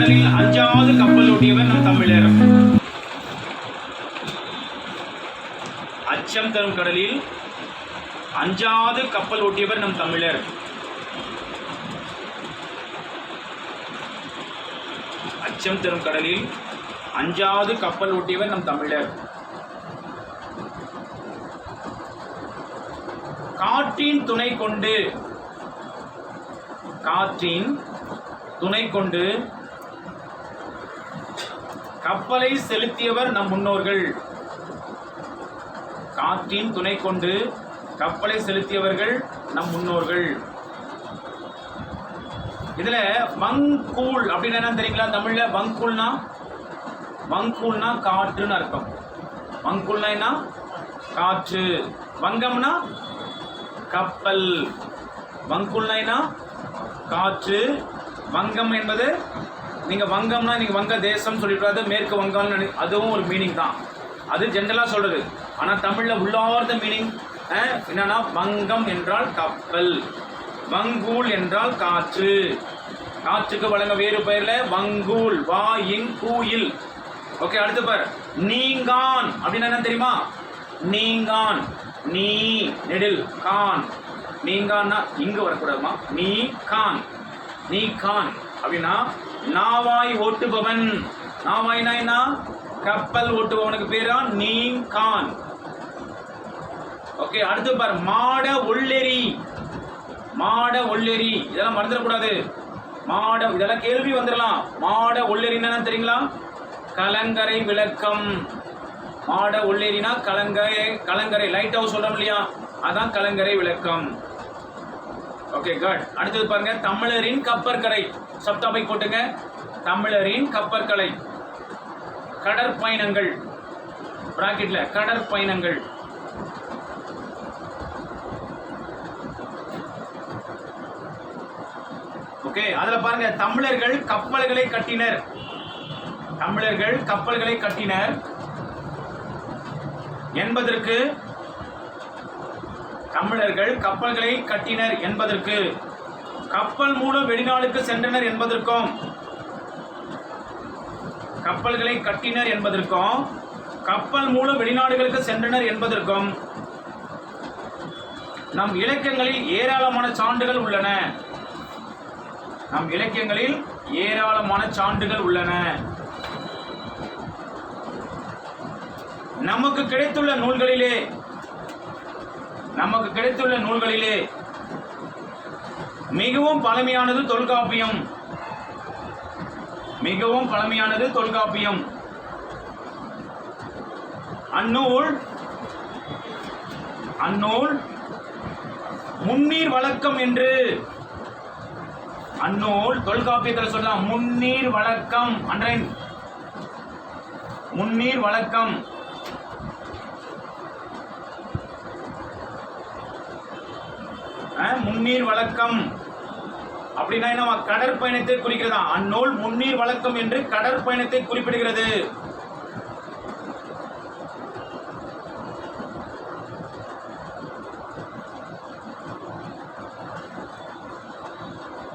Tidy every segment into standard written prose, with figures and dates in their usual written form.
கடலில் அஞ்சாவது கப்பல் ஓட்டியவர் நம் தமிழர். அச்சம் தரும் கடலில் அஞ்சாவது கப்பல் ஓட்டியவர் நம் தமிழர். அச்சம் தரும் கடலில் அஞ்சாவது கப்பல் ஓட்டியவர் நம் தமிழர். காற்றின் துணை கொண்டு, காற்றின் துணை கொண்டு கப்பலை செலுத்தியவர் நம் முன்னோர்கள். காற்றின் துணை கொண்டு கப்பலை செலுத்தியவர்கள் நம் முன்னோர்கள். இதுல வங்கூல் அப்படின்னு என்ன தெரியுங்களா? தமிழ்ல வங்கூல்னா, வங்கூல்னா காற்றுன்னு அர்த்தம். வங்கூல்னா என்ன? காற்று. வங்கம்னா கப்பல். வங்கூல்னா என்ன? காற்று. வங்கம் என்பது, நீங்க வங்கம்னா நீங்க வங்க தேசம் சொல்லிட்டு மேற்கு வங்கம், அதுவும் ஒரு மீனிங் தான். அது ஜென்ரலா சொல்றது. ஆனா தமிழ்ல உள்ளார்ந்த மீனிங் என்னன்னா, வங்கம் என்றால் கப்பல், வங்கூல் என்றால் காற்று. காற்றுக்கு வழங்க வேறு பெயர்ல வங்கூல், வா இங் கூயில். ஓகே, அடுத்து பாரு, நீங்கான் அப்படின்னா என்ன தெரியுமா? நீங்கான், நீ நெடில் கான், நீங்கான்னா இங்கு வரக்கூடாதுமா, நீ கான், நீ கான் அப்படின்னா நாவாய் ஓட்டுபவன். நாவாய்னா என்ன? கப்பல் ஓட்டுபவனுக்கு பேரா நீ கான். ஓகே, அடுத்து பாரு, மாட ஒள்ளெரி. மாட ஒள்ளெரி இதெல்லாம் மறந்துடக்கூடாது. மாட, இதெல்லாம் கேள்வி வந்துடலாம். மாட ஒள்ளெரின்னா தெரியுங்களா? கலங்கரை விளக்கம். மாட ஒள்ளெரினா கலங்கரை, கலங்கரை லைட் ஹவுஸ் சொல்றோம் இல்லையா, அதான் கலங்கரை விளக்கம். Okay good. அடுத்தது பாருங்க, தமிழரின் கப்பற்கரை. சப்தாபை போட்டுங்க. தமிழரின் கப்பற்கரை. கடற்பயணங்கள் பிராக்கெட்ல, கடற்பயணங்கள். ஓகே, அதுல பாருங்க, தமிழர்கள் கப்பல்களை கட்டினர். தமிழர்கள் கப்பல்களை கட்டினர் என்பதற்கு, தமிழர்கள் கப்பல்களை கட்டினர் என்பதற்கு, கப்பல் மூலம் வெளிநாடுக்கு சென்றனர் என்பதற்கும், கப்பல்களை கட்டினர் என்பதற்கும், கப்பல் மூலம் வெளிநாடுகளுக்கு சென்றனர் என்பதற்கும் நம் இலக்கியங்களில் ஏராளமான சான்றுகள் உள்ளன. நம் இலக்கியங்களில் ஏராளமான சான்றுகள் உள்ளன. நமக்கு கிடைத்துள்ள நூல்களிலே, நமக்கு கிடைத்துள்ள நூல்களிலே மிகவும் பழமையானது தொல்காப்பியம். மிகவும் பழமையானது தொல்காப்பியம். அந்நூல், அந்நூல் முன்னீர் வழக்கம் என்று, அந்நூல் தொல்காப்பியத்தில் சொல்லலாம் முன்னீர் வழக்கம். அன்றைன் முன்னீர் வழக்கம். முன்னீர் வழக்கம் அப்படின்னா என்ன? கடற்பயணத்தை குறிக்கிறதா. அந்நூல் முன்னீர் வழக்கம் என்று கடற்பயணத்தை குறிப்பிடுகிறது.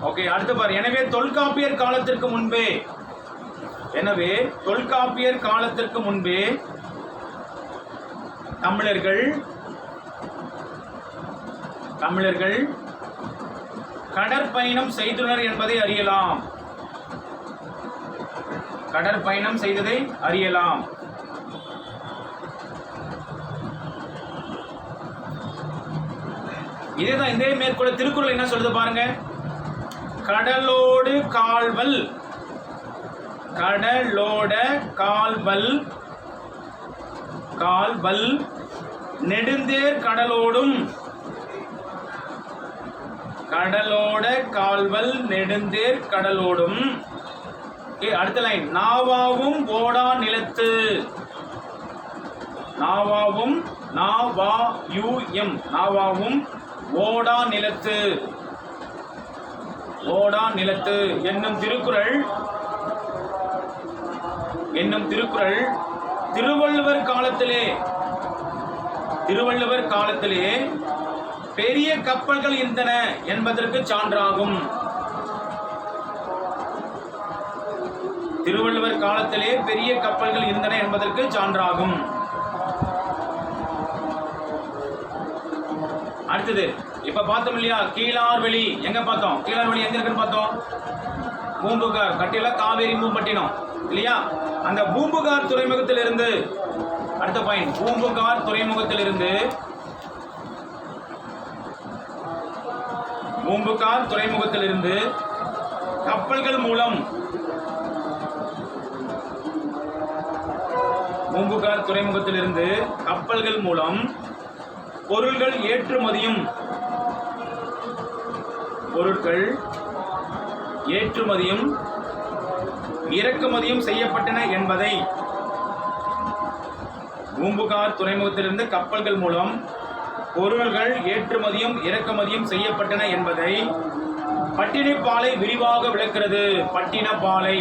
ஓகே, அடுத்து பாரு, எனவே தொல்காப்பியர் காலத்திற்கு முன்பே, எனவே தொல்காப்பியர் காலத்திற்கு முன்பே தமிழர்கள், தமிழர்கள் கடற்பயணம் செய்துள்ளனர் என்பதை அறியலாம். கடற்பயணம் செய்ததை அறியலாம். இதேதான் இதே மேற்கொள்ள திருக்குறள் என்ன சொல்லுது பாருங்க. கடலோடு கால்வல், கடலோட கால்வல், கால்வல் நெடுந்தேர் கடலோடும், கடலோட கால்வல் நெடுந்தேர் கடலோடும். அடுத்த லைன், நாவாவும் ஓடா நிலத்து. நாவாவும், நாவாயும், நாவாவும் ஓடா நிலத்து, ஓடா நிலத்து என்னும் திருக்குறள், என்னும் திருக்குறள் திருவள்ளுவர் காலத்திலே, திருவள்ளுவர் காலத்திலே பெரிய கப்பல்கள் இருந்தன என்பதற்கு சான்றாகும். திருவள்ளுவர் காலத்திலே பெரிய கப்பல்கள் இருந்தன என்பதற்கு சான்றாகும். அடுத்தது இப்ப பார்த்தோம் இல்லையா, கீழார்வெளி எங்க பார்த்தோம்? கீழார்வெளி எங்க இருக்குன்னு பார்த்தோம்? பூம்புகார் கட்டில காவேரி பூம்பட்டினம் இல்லையா? அந்த பூம்புகார் துறைமுகத்திலிருந்து அடுத்த பாயிண்ட், பூம்புகார் துறைமுகத்திலிருந்து பூம்புகார் துறைமுகத்திலிருந்து கப்பல்கள் மூலம் பூம்புகார் துறைமுகத்திலிருந்து கப்பல்கள் மூலம் பொருட்கள் ஏற்றுமதியும் இறக்குமதியும் செய்யப்பட்டன என்பதை பூம்புகார் துறைமுகத்திலிருந்து கப்பல்கள் மூலம் பொருள்கள் ஏற்றுமதியும் இறக்குமதியும் செய்யப்பட்டன என்பதை பட்டினப்பாலை விரிவாக விளக்கிறது. பட்டினப்பாலை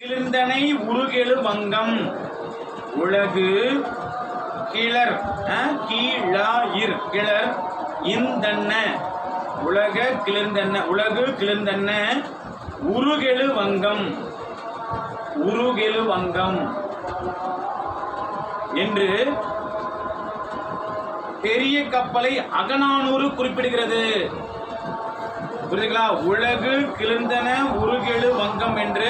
கிளிர்ந்தனை உருகெழு வங்கம் உலகு கிளர் கிளர் இந்தன்ன உலக கிளிர்ந்தன்ன உலகு கிளிர்ந்தன்ன உருகெழு வங்கம் என்று பெரிய கப்பலை அகநானூறு குறிப்பிடுகிறது. புரியுதுங்களா? உலகு கிளிர்ந்தன உருகெழு வங்கம் என்று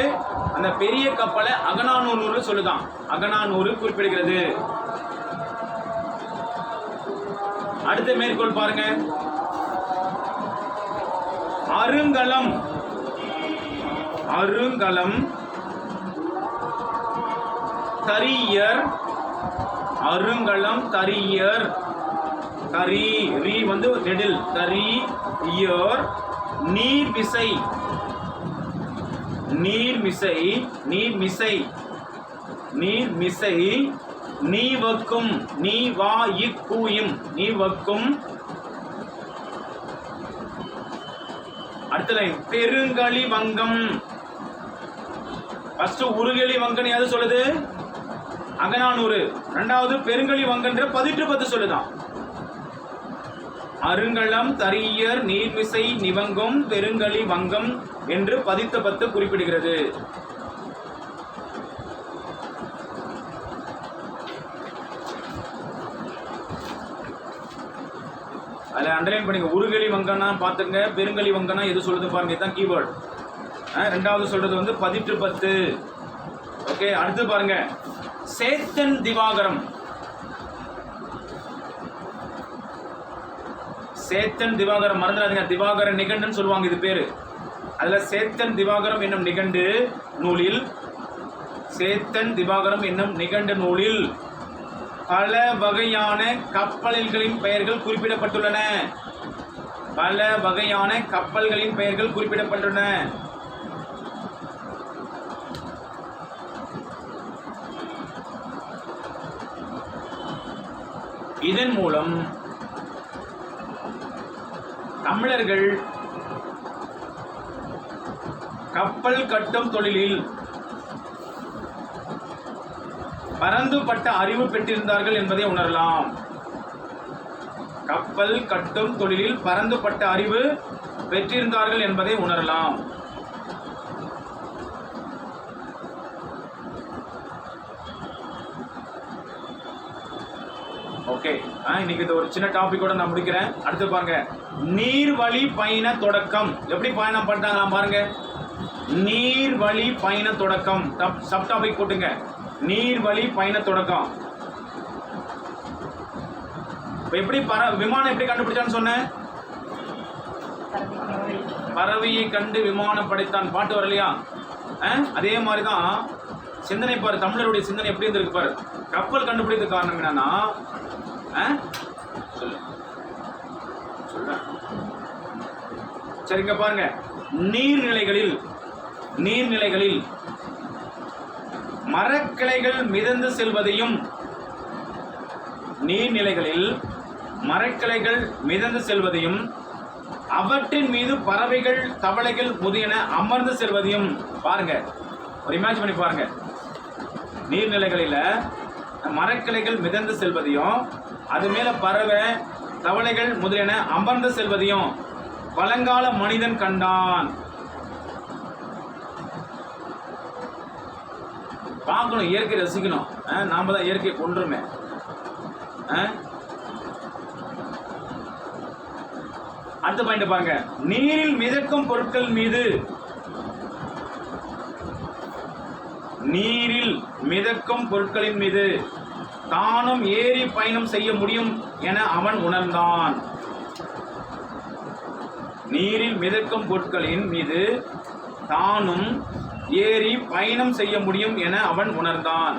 அந்த பெரிய கப்பலை அகநானூறு சொல்லுதான், அகநானூறு குறிப்பிடுகிறது. அடுத்த மேற்கோள் பாருங்க, அருங்கலம் தரியர் தரி ரீ வந்து நெடில் தரியர் நீர்மிசை நீவக்கும் அடுத்த லைன் பெருங்களி வங்கம். ஃபர்ஸ்ட் உருகெளி வங்கன் எது சொல்லுது? அகநானூறு. இரண்டாவது பெருங்களி வங்கன்ற 10 சொல்லுதான். அருங்கலம் தரியர் நீர்மிசை நிவங்கும் பெருங்களி வங்கம் என்று 10 குறிப்பிடுகிறது. அதில் அண்டர்லைன் பண்ணிங்க. உருகெளி வங்கனா பார்த்துங்க, பெருங்களி வங்கனா எது சொல்லுது பாருங்க, இதுதான் கீவேர்டு. ரெண்டாவது சொல்றது வந்து 10. ஓகே, அடுத்து பாருங்க, சேத்தன் திவாகரம். மறந்துடாதீங்க, திவாகர நிகண்டுன்னு சொல்லுவாங்க இது பேரு. அதுல சேத்தன் திவாகரம் என்னும் நிகண்டு நூலில் பல வகையான கப்பல்களின் பெயர்கள் குறிப்பிடப்பட்டுள்ளன. இதன் மூலம் தமிழர்கள் கப்பல் கட்டும் தொழிலில் பரந்துபட்ட அறிவு பெற்றிருந்தார்கள் என்பதை உணரலாம். ஓகே, இன்னைக்கு இது ஒரு சின்ன டாபிக்கோட நான் முடிக்கிறேன். அடுத்து பாருங்க, நீர்வழி பயண தொடக்கம். எப்படி பயணம் பண்றாங்க பாருங்க. நீர்வழி பயண தொடக்கம் சப் டாபிக் போட்டுங்க. நீர்வழி பயண தொடக்கம். எப்படி விமானம் எப்படி கண்டுபிடிச்சான்னு சொன்னேன்? பறவையை கண்டு விமானம் படைத்தான் பாட்டு வரலையா? அதே மாதிரிதான் சிந்தனை பாரு, தமிழருடைய சிந்தனை எப்படி இருந்திருக்கு பாரு. கப்பல் கண்டுபிடித்த காரணம் என்னன்னா, சரிங்க பாருங்க, நீர்நிலைகளில் மரக்கிளைகள் மிதந்து செல்வதையும் அவற்றின் மீது பறவைகள் தவளைகள் முதலியன அமர்ந்து செல்வதையும் பாருங்க. ஒரு இமேஜின் பண்ணி பாருங்க. நீர்நிலைகளில் மரக்கிளைகள் மிதந்து செல்வதையும் அது மேல பறவை தவளைகள் முதலியன அமர்ந்து செல்வதையும் பழங்கால மனிதன் கண்டான். பார்க்கணும், இயற்கை ரசிக்கணும். நாம தான் இயற்கையை கொன்றுமே. அடுத்த பாயிண்ட் பாருங்க. நீரில் மிதக்கும் பொருட்கள் மீது, நீரில் மிதக்கும் பொருட்களின் மீது தானும் ஏறி பயணம் செய்ய முடியும் என அவன் உணர்ந்தான். நீரில் மிதக்கும் பொருட்களின் மீது தானும் ஏறி பயணம் செய்ய முடியும் என அவன் உணர்ந்தான்.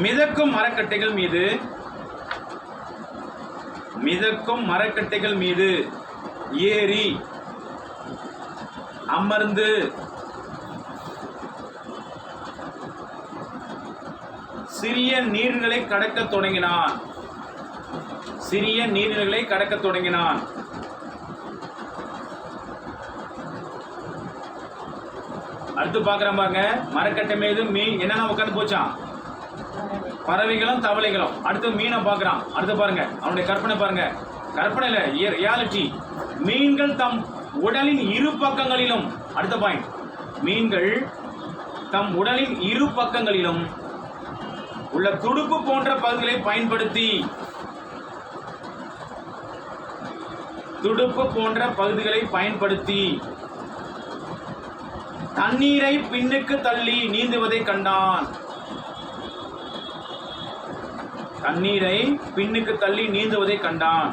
மிதக்கும் மரக்கட்டைகள் மீது, மிதக்கும் மரக்கட்டைகள் மீது ஏறி அமர்ந்து சிறிய நீர்நிலை கடக்க தொடங்கினான். சிறிய நீர்நிலைகளை கடக்க தொடங்கினான். அடுத்து பார்க்கிறோம் பாருங்க. மரக்கட்டை மீது மீன் என்னென்ன உட்காந்து போச்சான்? பறவைகளும் தவளைகளும். அடுத்து மீனை பார்க்கிறான். அடுத்து பாருங்க, அவனுடைய கற்பனை பாருங்க. கற்பனையில ரியாலிட்டி. மீன்கள் தம் உடலின் இரு பக்கங்களிலும், அடுத்த பாயிண்ட், மீன்கள் தம் உடலின் இரு பக்கங்களிலும் உள்ள துடுப்பு போன்ற பகுதிகளை பயன்படுத்தி, துடுப்பு போன்ற பகுதிகளை பயன்படுத்தி தண்ணீரை பின்னுக்கு தள்ளி நீந்துவதை கண்டான். தண்ணீரை பின்னுக்கு தள்ளி நீந்துவதை கண்டான்.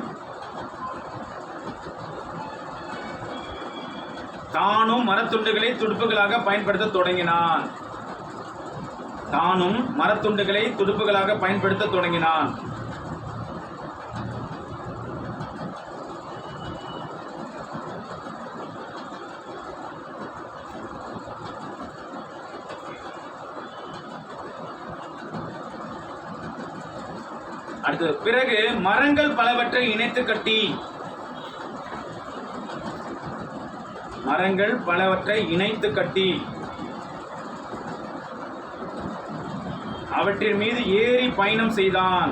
தானும் மரத்துண்டுகளை துடுப்புகளாக பயன்படுத்த தொடங்கினான். தானும் மரத்துண்டுகளை துடுப்புகளாக பயன்படுத்த தொடங்கினான். அடுத்து, பிறகு மரங்கள் பலவற்றை இணைத்து கட்டி, மரங்கள் பலவற்றை இணைத்து கட்டி அவற்றின் மீது ஏறி பயணம் செய்தான்.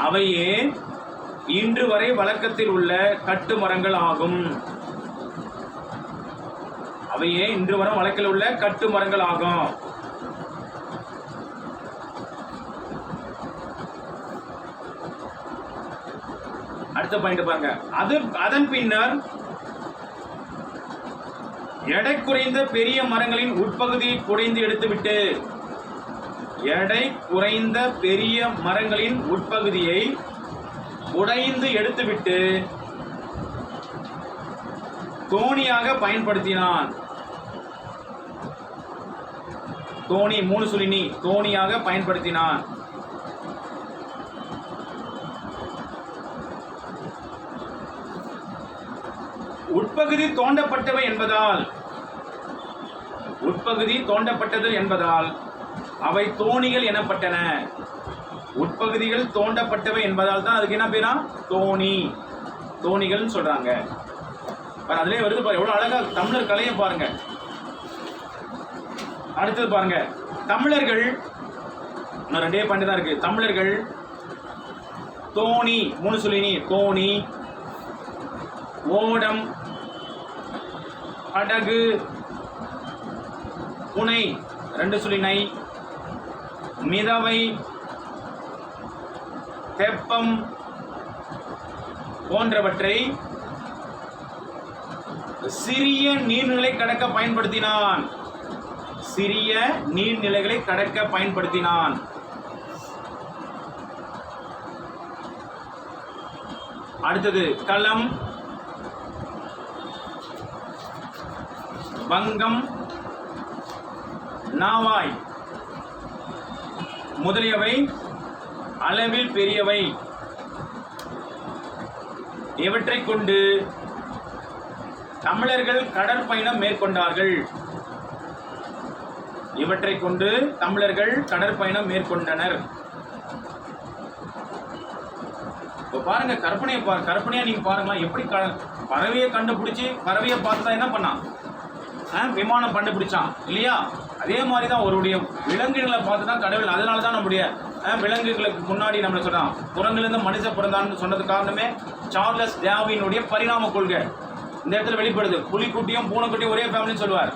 அவையே இன்று வரை வழக்கத்தில் உள்ள கட்டுமரங்கள் ஆகும். அவையே இன்று வரை வழக்கில் உள்ள கட்டுமரங்கள் ஆகும். அடுத்த பாயிண்ட் பாருங்க. அதன் பின்னர் எடை குறைந்த பெரிய மரங்களின் உட்பகுதியை குறைந்து எடுத்துவிட்டு, எடை குறைந்த பெரிய மரங்களின் உட்பகுதியை உடைந்து எடுத்துவிட்டு தோணியாக பயன்படுத்தினான். தோணி, 3 சுழினி, தோணியாக பயன்படுத்தினான். உட்பகுதி தோண்டப்பட்டவை என்பதால், உட்பகுதி தோண்டப்பட்டது என்பதால் அவை தோணிகள் எனப்பட்டன. உட்பகுதிகள் தோண்டப்பட்டவை என்பதால் தான் அதுக்கு என்ன பேரா? தோணி, தோணிகள் சொல்றாங்க. அதுலயே வருது பாருங்க, எவ்வளவு அழகா தமிழர் கலையை பாருங்க. அடுத்தது பாருங்க, தமிழர்கள், 2 பாயிண்ட் தான் இருக்கு. தமிழர்கள் தோணி, 3 சுழினி, தோணி, ஓடம், படகு, புனை, 2 சுழினை, மிதவை, தெப்பம் போன்றவற்றை சிறிய நீர்நிலை கடக்க பயன்படுத்தினான். சிறிய நீர்நிலைகளை கடக்க பயன்படுத்தினான். அடுத்தது களம், வங்கம், நாவாய் முதலியவை அளவில் பெரியவை. இவற்றை கொண்டு தமிழர்கள் கடற்பயணம் மேற்கொண்டார்கள். இவற்றை கொண்டு தமிழர்கள் கடற்பயணம் மேற்கொண்டனர். இப்போ பாருங்க கற்பனையை கற்பனையா நீங்க பாருங்களா எப்படி பறவையை கண்டுபிடிச்சி பறவையை பார்த்து தான் என்ன பண்ணான், விமானம் கண்டுபிடிச்சான் இல்லையா? அதே மாதிரி தான் ஒருடைய விலங்குகளை பார்த்து தான் கடவுள். அதனால தான் நம்முடைய விலங்குகளுக்கு முன்னாடி நம்மளை சொன்னான் குரங்கிலிருந்து மனுஷ பிறந்தான்னு சொன்னது காரணமே சார்லஸ் டார்வினுடைய பரிணாம கொள்கை இந்த இடத்துல வெளிப்படுது. புலிக்குட்டியும் பூனைக்குட்டியும் ஒரே ஃபேமிலின்னு சொல்லுவார்.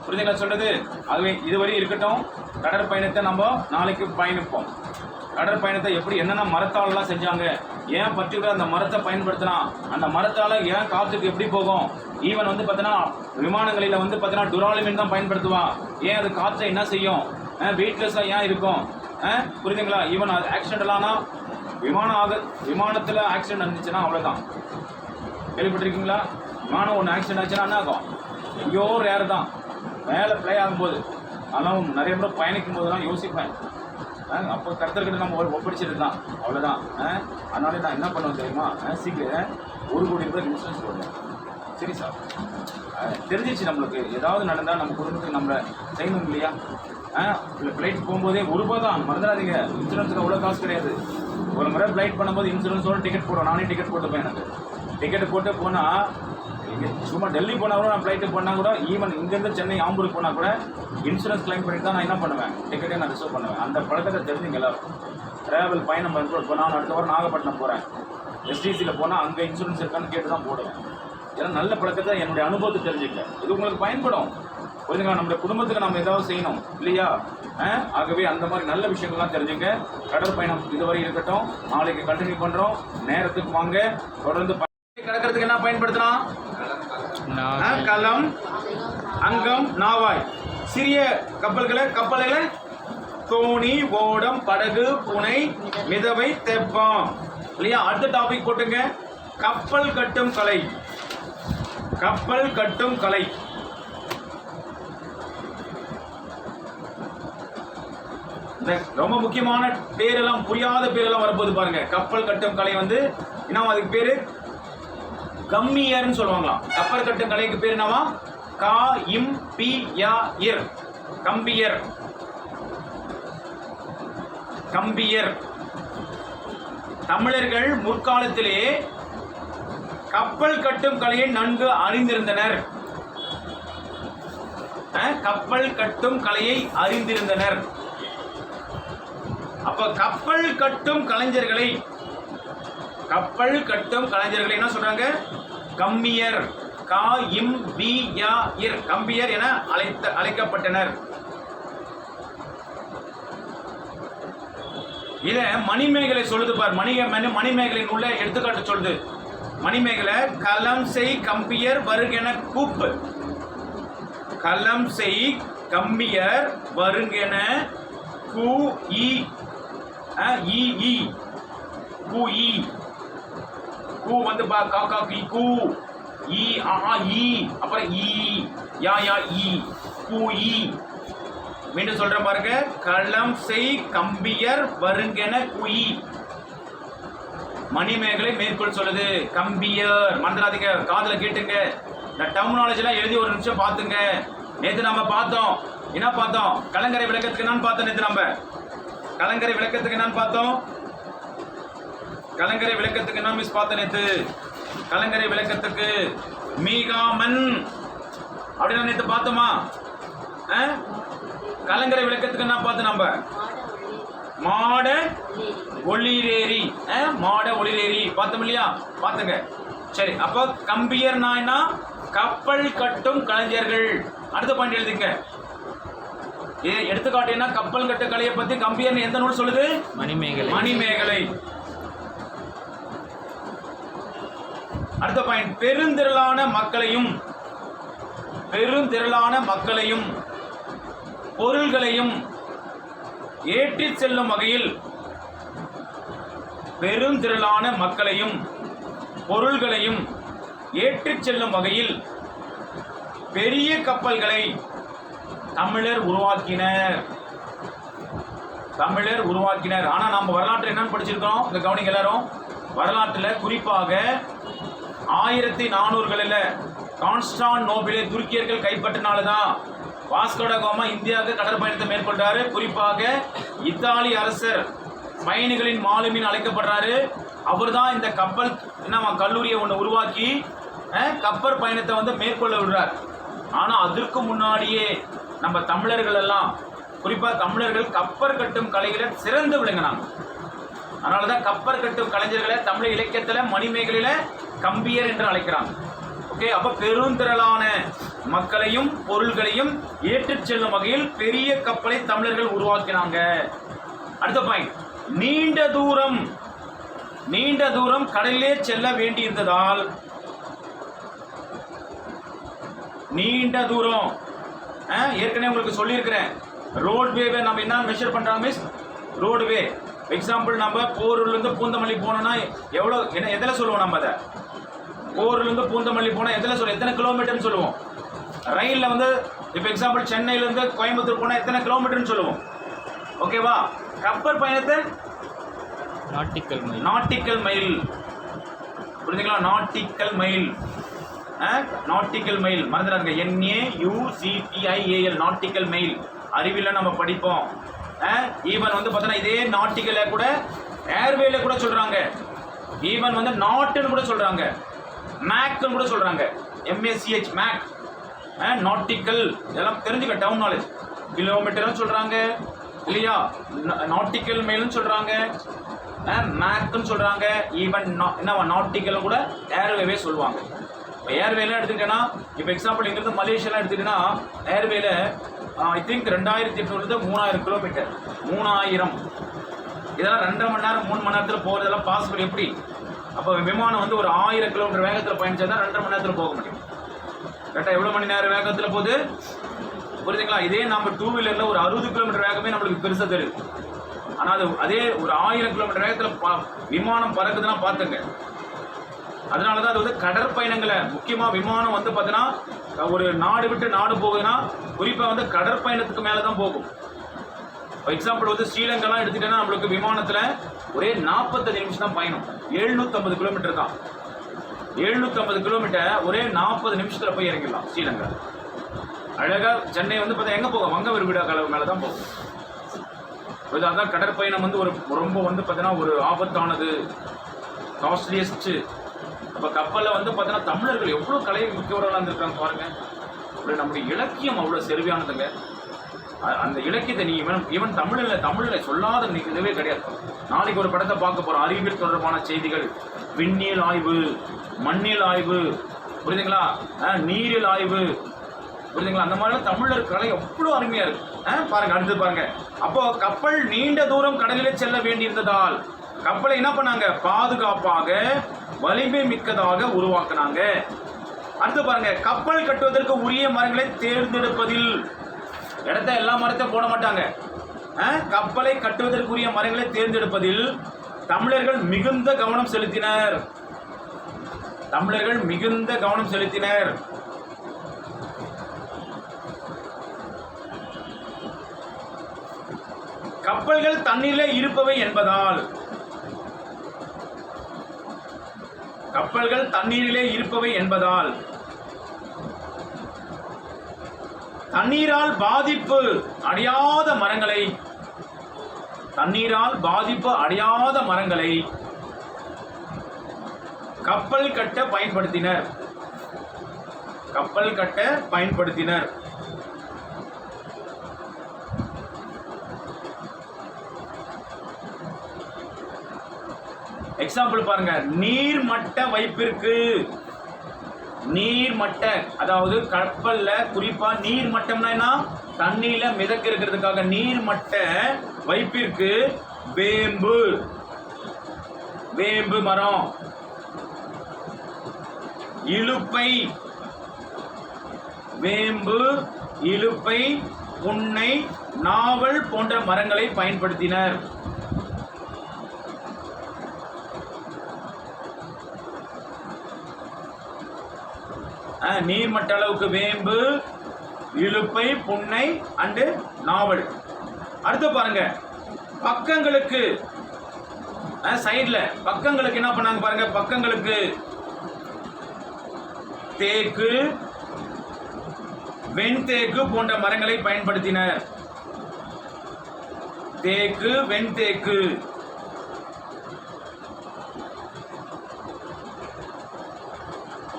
புரிஞ்சுங்களா சொல்றது? ஆகவே இதுவரை இருக்கட்டும். கடற்பயணத்தை நம்ம நாளைக்கு பயணிப்போம். கடற்பயணத்தை எப்படி என்னென்ன மரத்தாலெல்லாம் செஞ்சாங்க, ஏன் பர்டிகுலர் அந்த மரத்தை பயன்படுத்தினா, அந்த மரத்தால் ஏன் காற்றுக்கு எப்படி போகும், ஈவன் வந்து பார்த்தீங்கன்னா விமானங்களில் வந்து பார்த்தீங்கன்னா டுராலிமின் தான் பயன்படுத்துவான், ஏன் அது காற்றை என்ன செய்யும், வெயிட்லெஸ்ஸாக ஏன் இருக்கும், புரியுதுங்களா? ஈவன் அது ஆக்சிடென்ட்லானா விமானத்தில் ஆக்சிடென்ட் இருந்துச்சுன்னா அவ்வளோதான். கேள்விப்பட்டிருக்கீங்களா? விமானம் ஒன்று ஆக்சிடென்ட் ஆச்சுன்னா என்ன ஆகும்? எங்கேயோ ரேர் தான் மேலே ப்ளே ஆகும்போது. ஆனால் நிறைய முறை பயணிக்கும் போதெல்லாம் யோசிப்பேன், அப்போ கருத்தர்கிட்ட நம்ம ஒப்படைச்சிட்டு தான் அவ்வளோதான். அதனால நான் என்ன பண்ணுவேன் தெரியுமா, சீக்கிரம் 1 கோடி ரூபாய் இன்சூரன்ஸ் போடுவேன். சரி சார், தெரிஞ்சிச்சு நம்மளுக்கு ஏதாவது நடந்தால் நம்ம குடும்பத்துக்கு நம்ம செய்யணும் இல்லையா? ஃப்ளைட் போகும்போதே 1 ரூபா தான், மறந்துடாதீங்க. இன்சூரன்ஸுக்கு அவ்வளோ காசு கிடையாது. ஒரு முறை ஃப்ளைட் பண்ணும்போது இன்சூரன்ஸோட டிக்கெட் போடுவோம். நானே டிக்கெட் போட்டுப்பேன். எனக்கு டிக்கெட் போட்டு போனால் சும்மா டெல்லி போனால் கூட நான் ஃப்ளைட்டு போனால் கூட, ஈவன் இங்கேருந்து சென்னை ஆம்பூருக்கு போனால் கூட இன்சூரன்ஸ் கிளைம் பண்ணிட்டு தான் நான் என்ன பண்ணுவேன், டிக்கெட்டே நான் ரிசர்வ் பண்ணுவேன். அந்த பழக்கத்தை தெரிஞ்சுங்க எல்லாரும். ட்ராவல் பயணம் இப்போ நான் அடுத்த வாரம் நாகப்பட்டினம் போகிறேன், எஸ்டிசியில் போனால் அங்கே இன்சூரன்ஸ் இருக்கான்னு கேட்டு தான் போடுவேன். ஏன்னா நல்ல பழக்கத்தை என்னுடைய அனுபவத்தை தெரிஞ்சுக்க, இது உங்களுக்கு பயன்படும். புரிஞ்சுங்களா? நம்முடைய குடும்பத்துக்கு நம்ம ஏதாவது செய்யணும் இல்லையா? ஆகவே அந்த மாதிரி நல்ல விஷயங்கள்லாம் தெரிஞ்சுங்க. கடற்பயணம் இதுவரை இருக்கட்டும், நாளைக்கு கண்டினியூ பண்ணுறோம். நேரத்துக்கு வாங்க. தொடர்ந்து கடக்கிறதுக்கு என்ன பயன்படுத்தலாம்? களம், அங்கம், நாவாய். சிறிய கப்பல்களை தோணி, ஓடம், படகு, புனை, மிதவை, தெப்பம் இல்லையா? அடுத்த டாபிக் போட்டுங்க, கப்பல் கட்டும் கலை. கப்பல் கட்டும் கலை. ரொம்ப முக்கியமான பேரெல்லாம், புரியாத பேரெல்லாம் வரப்போது பாருங்க. கப்பல் கட்டும் கலை வந்து என்ன, அதுக்கு பேரு கம்மியர்னு சொல்லுவாங்களாம். கப்பல் கட்டும் கலைக்கு பேர் என்னவா? கம்பியர். கம்பியர். கம்பியர். தமிழர்கள் முற்காலத்திலே கப்பல் கட்டும் கலையை நன்கு அறிந்திருந்தனர். கப்பல் கட்டும் கலையை அறிந்திருந்தனர். அப்ப கப்பல் கட்டும் கலைஞர்களை என்ன சொல்றாங்க? கம்மியர். கம்பியர் என அழைக்கப்பட்டனர். இத மணிமேகலை சொல்லுது பார். மணிமேகலையின் உள்ள எடுத்துக்காட்டு சொல்லுது. மணிமேகலை களம் செய் கம்பியர் வருகென கூப்பு. களம் செய் கம்பியர் வருகென கூ ஈ கூ வந்து காக்கா கூ ஈ ஆ ஈ அப்புறம் ஈ யா யா ஈ கூ ஈ. மீண்டும் சொல்றேன் பாருங்க, களம் செய் கம்பியர் வருங்கென குயி. மணிமேகலை மேற்கோள் சொல்லுது. கம்பியர் மறந்துடாதீங்க, காதுல கேட்டுங்க. இந்த டெர்மினாலஜிலாம் எழுதி ஒரு நிமிஷம் பார்த்துங்க. நேற்று நம்ம பார்த்தோம், என்ன பார்த்தோம்? கலங்கரை விளக்கத்துக்கு என்னன்னு பார்த்தோம். நேற்று நம்ம கலங்கரை விளக்கத்துக்கு என்னன்னு பார்த்தோம். கலங்கரை விளக்கத்துக்கு என்ன மிஸ் பார்த்தோம் நேற்று? கலங்கரை விளக்கத்துக்கு மீகாமன் அப்படின்னு நேற்று பார்த்தோமா? கலங்கரை விளக்கத்துக்கு என்ன பார்த்தோம் நம்ம? மாட ஒளிரேரி. மாட ஒளிரேரி பார்த்தோம் இல்லையா? பார்த்துங்க. சரி, அப்போ கம்பியர்னா என்ன? கப்பல் கட்டும் கலைஞர்கள். அடுத்த பாயிண்ட் எழுதிங்க. எடுத்துக்காட்டு என்ன? கப்பல் கட்டு கலையை பத்தி கம்பியர் எந்த நூல் சொல்லுது? மணிமேகலை. அடுத்த பாயிண்ட், பெருந்திரளான மக்களையும் பொருள்களையும் ஏற்றிச் செல்லும் வகையில், பெருந்திரளான மக்களையும் பொருள்களையும் ஏற்றிச் செல்லும் வகையில் பெரிய கப்பல்களை தமிழர் உருவாக்கினர். ஆனா நம்ம வரலாற்று என்னன்னு படிச்சிருக்கோம்? இந்த கவனிங்க எல்லாரும். வரலாற்றுல குறிப்பாக 1400களில் கான்ஸ்டான்டினோப்பிளை துருக்கியர்கள் கைப்பற்றினால்தான் வாஸ்கோ ட காமா இந்தியாவுக்கு கடற்பயணத்தை மேற்கொண்டாரு. குறிப்பாக இத்தாலி அரசர் பயணிகளின் மாலுமின்னு அழைக்கப்படுறாரு. அவர் தான் இந்த கப்பல் என்ன கல்லூரியை ஒன்று உருவாக்கி கப்பல் பயணத்தை வந்து மேற்கொள்ள விடுறார். ஆனால் அதற்கு முன்னாடியே நம்ம தமிழர்கள் எல்லாம், குறிப்பாக தமிழர்கள் கப்பல் கட்டும் கலைகளை சிறந்து விளங்கினாங்க. அதனால தான் கப்பல் கட்டும் கலைஞர்களை தமிழ் இலக்கியத்தில் மணிமேகலையில் கம்பியர் என்று அழைக்கிறாங்க. ஓகே, அப்போ பெருந்திரளான மக்களையும் பொருள்களையும் ஏற்றுச் செல்லும் வகையில் பெரிய கப்பலை தமிழர்கள் உருவாக்கினாங்க. அடுத்த பாயிண்ட், நீண்ட தூரம் கடலிலே செல்ல வேண்டியிருந்ததால், நீண்ட தூரம் ஏற்கனவே உங்களுக்கு சொல்லியிருக்கிறேன். ரோட்வேவை நம்ம என்ன மெஷர் பண்றாங்க மிஸ்? ரோட்வே. எக்ஸாம்பிள், நம்ம போரூர்லேருந்து பூந்தமல்லி போனோம்னா எவ்வளோ, என்ன எதில் சொல்லுவோம்? நம்ம அதை போரூர்லேருந்து பூந்தமல்லி போனால் எதில் சொல்லுவோம்? எத்தனை கிலோமீட்டர்னு சொல்லுவோம்? ரயிலில் வந்து இப்போ எக்ஸாம்பிள் சென்னையிலேருந்து கோயம்புத்தூர் போனால் எத்தனை கிலோமீட்டர்னு சொல்லுவோம்? ஓகேவா? கப்பல் பயணத்தை நாட்டிக்கல் மைல். புரிஞ்சுங்களா? நாட்டிக்கல் மைல் மறந்துடாங்க. NAUCTIAL nautical mile. அறிவியல நம்ம படிப்போம். ஈவன் வந்து பார்த்தோன்னா இதே நாட்டிக்கலை கூட ஏர்வேல கூட சொல்றாங்க. ஈவன் வந்து நாட்டுன்னு கூட சொல்றாங்க, மேக்னு கூட சொல்றாங்க. MACH Mach, nautical. இதெல்லாம் தெரிஞ்சுக்க, டவுன் நாலேஜ். கிலோமீட்டர்னு சொல்றாங்க இல்லையா? நாட்டிக்கல் மைல்னு சொல்றாங்க, மேக்னு சொல்றாங்க. ஈவன் என்னவா நாட்டிக்கல் கூட ஏர்வேவே சொல்லுவாங்க. இப்போ ஏர்வேலாம் எடுத்துக்கிட்டேன்னா, இப்போ எக்ஸாம்பிள் இங்கிருந்து மலேசியாலாம் எடுத்துக்கிட்டேன்னா ஏர்வேல ஐ திங்க் 2800 3000 கிலோமீட்டர். 3000 இதெல்லாம் 2.5 மணி நேரம் 3 மணி நேரத்தில் போகிறதெல்லாம் பாசிபிள் எப்படி? அப்போ விமானம் வந்து ஒரு 1000 கிலோமீட்டர் வேகத்தில் பயணிச்சா தான் 2.5 மணி நேரத்தில் போக முடியும். கரெக்டாக எவ்வளோ மணி நேரம் வேகத்தில் போகுது? புரியுதுங்களா? இதே நம்ம 2 வீலரில் ஒரு 60 கிலோமீட்டர் வேகமே நம்மளுக்கு பெருசாக தெரியுது. ஆனால் அதே ஒரு 1000 கிலோமீட்டர் வேகத்தில் விமானம் பறக்குதுன்னா பார்த்துங்க. அதனால தான் அது வந்து கடற்பயணங்களை, முக்கியமாக விமானம் வந்து பார்த்தீங்கன்னா ஒரு நாடு விட்டு நாடு போகுதுன்னா குறிப்பாக வந்து கடற்பயணத்துக்கு மேலே தான் போகும். எக்ஸாம்பிள் வந்து ஸ்ரீலங்காலாம் எடுத்துட்டேன்னா நம்மளுக்கு விமானத்தில் ஒரே 45 நிமிஷம் தான் பயணம். 750 கிலோமீட்டர் தான். 750 கிலோமீட்டர் ஒரே 40 நிமிஷத்தில் போய் இறங்கிடலாம் ஸ்ரீலங்கா. அழகாக சென்னை வந்து பார்த்தா எங்கே போகும்? வங்க விருவிடா கலவு மேலே தான் போகும். அதான் கடற்பயணம் வந்து ஒரு ரொம்ப வந்து பார்த்தீங்கன்னா ஒரு ஆபத்தானது, காஸ்ட்லியஸ்ட்டு. அப்போ கப்பலில் வந்து பார்த்தீங்கன்னா தமிழர்கள் எவ்வளோ கலை மிக்கவர்களாக இருந்திருக்காங்க பாருங்க. அப்படி நம்முடைய இலக்கியம் அவ்வளோ செருவியானதுங்க. அந்த இலக்கியத்தை நீ ஈவன் தமிழில் சொல்லாத இதுவே கிடையாது. நாளைக்கு ஒரு படத்தை பார்க்க போகிறோம், அறிவியல் தொடர்பான செய்திகள், விண்ணியல் ஆய்வு, மண்ணியல் ஆய்வு, புரியுதுங்களா? நீரியல் ஆய்வு, புரியுதுங்களா? அந்த மாதிரிலாம் தமிழர் கலை எவ்வளோ அருமையாக இருக்கு. பாருங்க, அடுத்து பாருங்க. அப்போ கப்பல் நீண்ட தூரம் கடலிலே செல்ல வேண்டியிருந்ததால் கப்பலை என்ன பண்ணாங்க? பாதுகாப்பாக வலிமை மிக்கதாக உருவாக்குனாங்க. அடுத்து பாருங்க, கப்பல் கட்டுவதற்கு உரிய மரங்களை தேர்ந்தெடுப்பதில், இடத்த எல்லா மரத்தையும் போட மாட்டாங்க. கப்பலை கட்டுவதற்குரிய மரங்களை தேர்ந்தெடுப்பதில் தமிழர்கள் மிகுந்த கவனம் செலுத்தினர். கப்பல்கள் தண்ணீரிலே இருப்பவை என்பதால், தண்ணீரால் பாதிப்பு அடையாத மரங்களை கப்பல் கட்ட பயன்படுத்தினர். எக்ஸாம்பிள் பாருங்க, நீர்மட்ட வைப்பிற்கு, அதாவது கப்பல்ல குறிப்பா நீர்மட்டம்னா என்ன? தண்ணியில மிதக்க இருக்கிறதுக்காக நீர்மட்ட வைப்பிற்கு வேம்பு மரம், இலுப்பை, புன்னை, நாவல் போன்ற மரங்களை பயன்படுத்தினர். நீர்மட்ட அளவுக்கு வேம்பு, இலுப்பை, புன்னை அண்டு நாவல். அடுத்து பாருங்க, பக்கங்களுக்கு சைடுல பக்கங்களுக்கு என்ன பண்ணாங்க பாருங்க. பக்கங்களுக்கு தேக்கு, வெண்தேக்கு போன்ற மரங்களை பயன்படுத்தினர். தேக்கு, வெண்தேக்கு.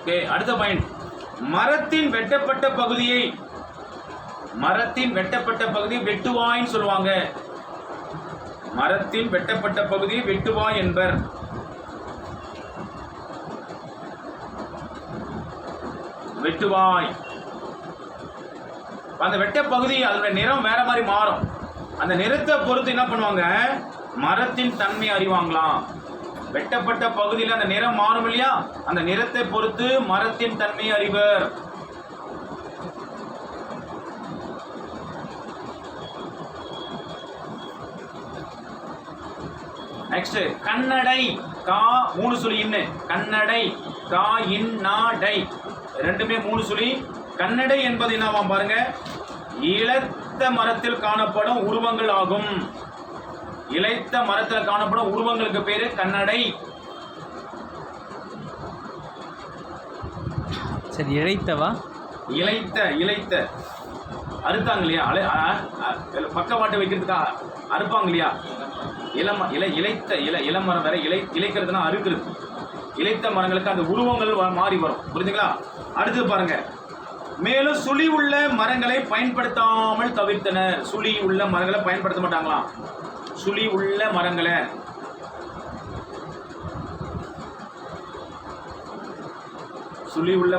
ஓகே, அடுத்த பாயிண்ட். மரத்தின் வெட்டப்பட்ட பகுதியை வெட்டுவாய்ன்னு சொல்லுவாங்க. மரத்தின் வெட்டப்பட்ட பகுதியை வெட்டுவாய் என்பர். வெட்டுவாய். அந்த வெட்ட பகுதி அதோட நிறம் வேற மாதிரி மாறும். அந்த நிறத்தை பொறுத்து என்ன பண்ணுவாங்க, மரத்தின் தன்மை அறிவாங்களாம். வெட்டப்பட்ட பகுதியில் அந்த நிறம் மாறும் இல்லையா, அந்த நிறத்தை பொறுத்து மரத்தின் தன்மை அறிவர். நெக்ஸ்ட் கண்ணடை. கா 3 சுழி இன்னு. கண்ணடை கா இன் நா டை ரெண்டுமே 3 சுழி. கண்ணடை என்பது என்னவாம் பாருங்க, இளைத்த மரத்தில் காணப்படும் உருவங்கள் ஆகும். இளைத்த மரத்தில் காணப்படும் உருவங்களுக்கு பேரு கண்ணடை. சரி, இழைத்தவா? இளைத்த அறுத்தாங்க இல்லையா, பக்கவாட்டு வைக்கிறதுக்கா அறுப்பாங்க இல்லையா, இளமரம் வேற, இளைக்கிறதுனா அறுக்கிறது. இளைத்த மரங்களுக்கு அந்த உருவங்கள் மாறி வரும். புரிஞ்சுங்களா? அடுத்து பாருங்க, மேலும் சுழி உள்ள மரங்களை பயன்படுத்தாமல் தவிர்த்தனர். சுழி உள்ள மரங்களை பயன்படுத்த மாட்டாங்களாம். சுழி உள்ள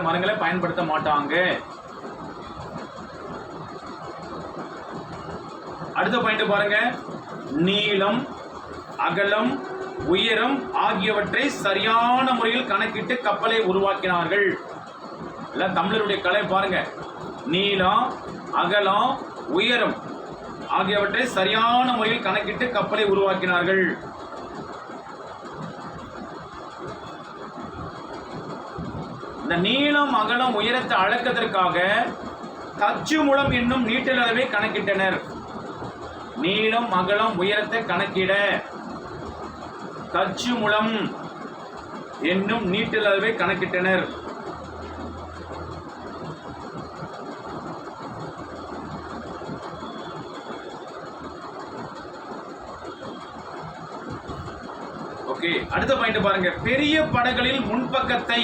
மரங்களை பயன்படுத்த மாட்டாங்க. அடுத்த பாயிண்ட் பாருங்க, நீளம், அகலம், உயரம் ஆகியவற்றை சரியான முறையில் கணக்கிட்டு கப்பலை உருவாக்கினார்கள். தமிழருடைய கலை பாருங்க, நீளம், அகலம், உயரம் ஆகியவற்றை சரியான முறையில் கணக்கிட்டு கப்பலை உருவாக்கினார்கள். இந்த நீளம், அகலம், உயரத்தை அளக்கதற்காக தச்சு முழம் என்னும் நீட்டல் அளவை கணக்கிட்டனர். நீளம், அகலம், உயரத்தை கணக்கிட தச்சு முழம் என்னும் நீட்டல் அளவை கணக்கிட்டனர். ஓகே, அடுத்த பாயிண்ட் பாருங்க, பெரிய படகுகளில் முன்பக்கத்தை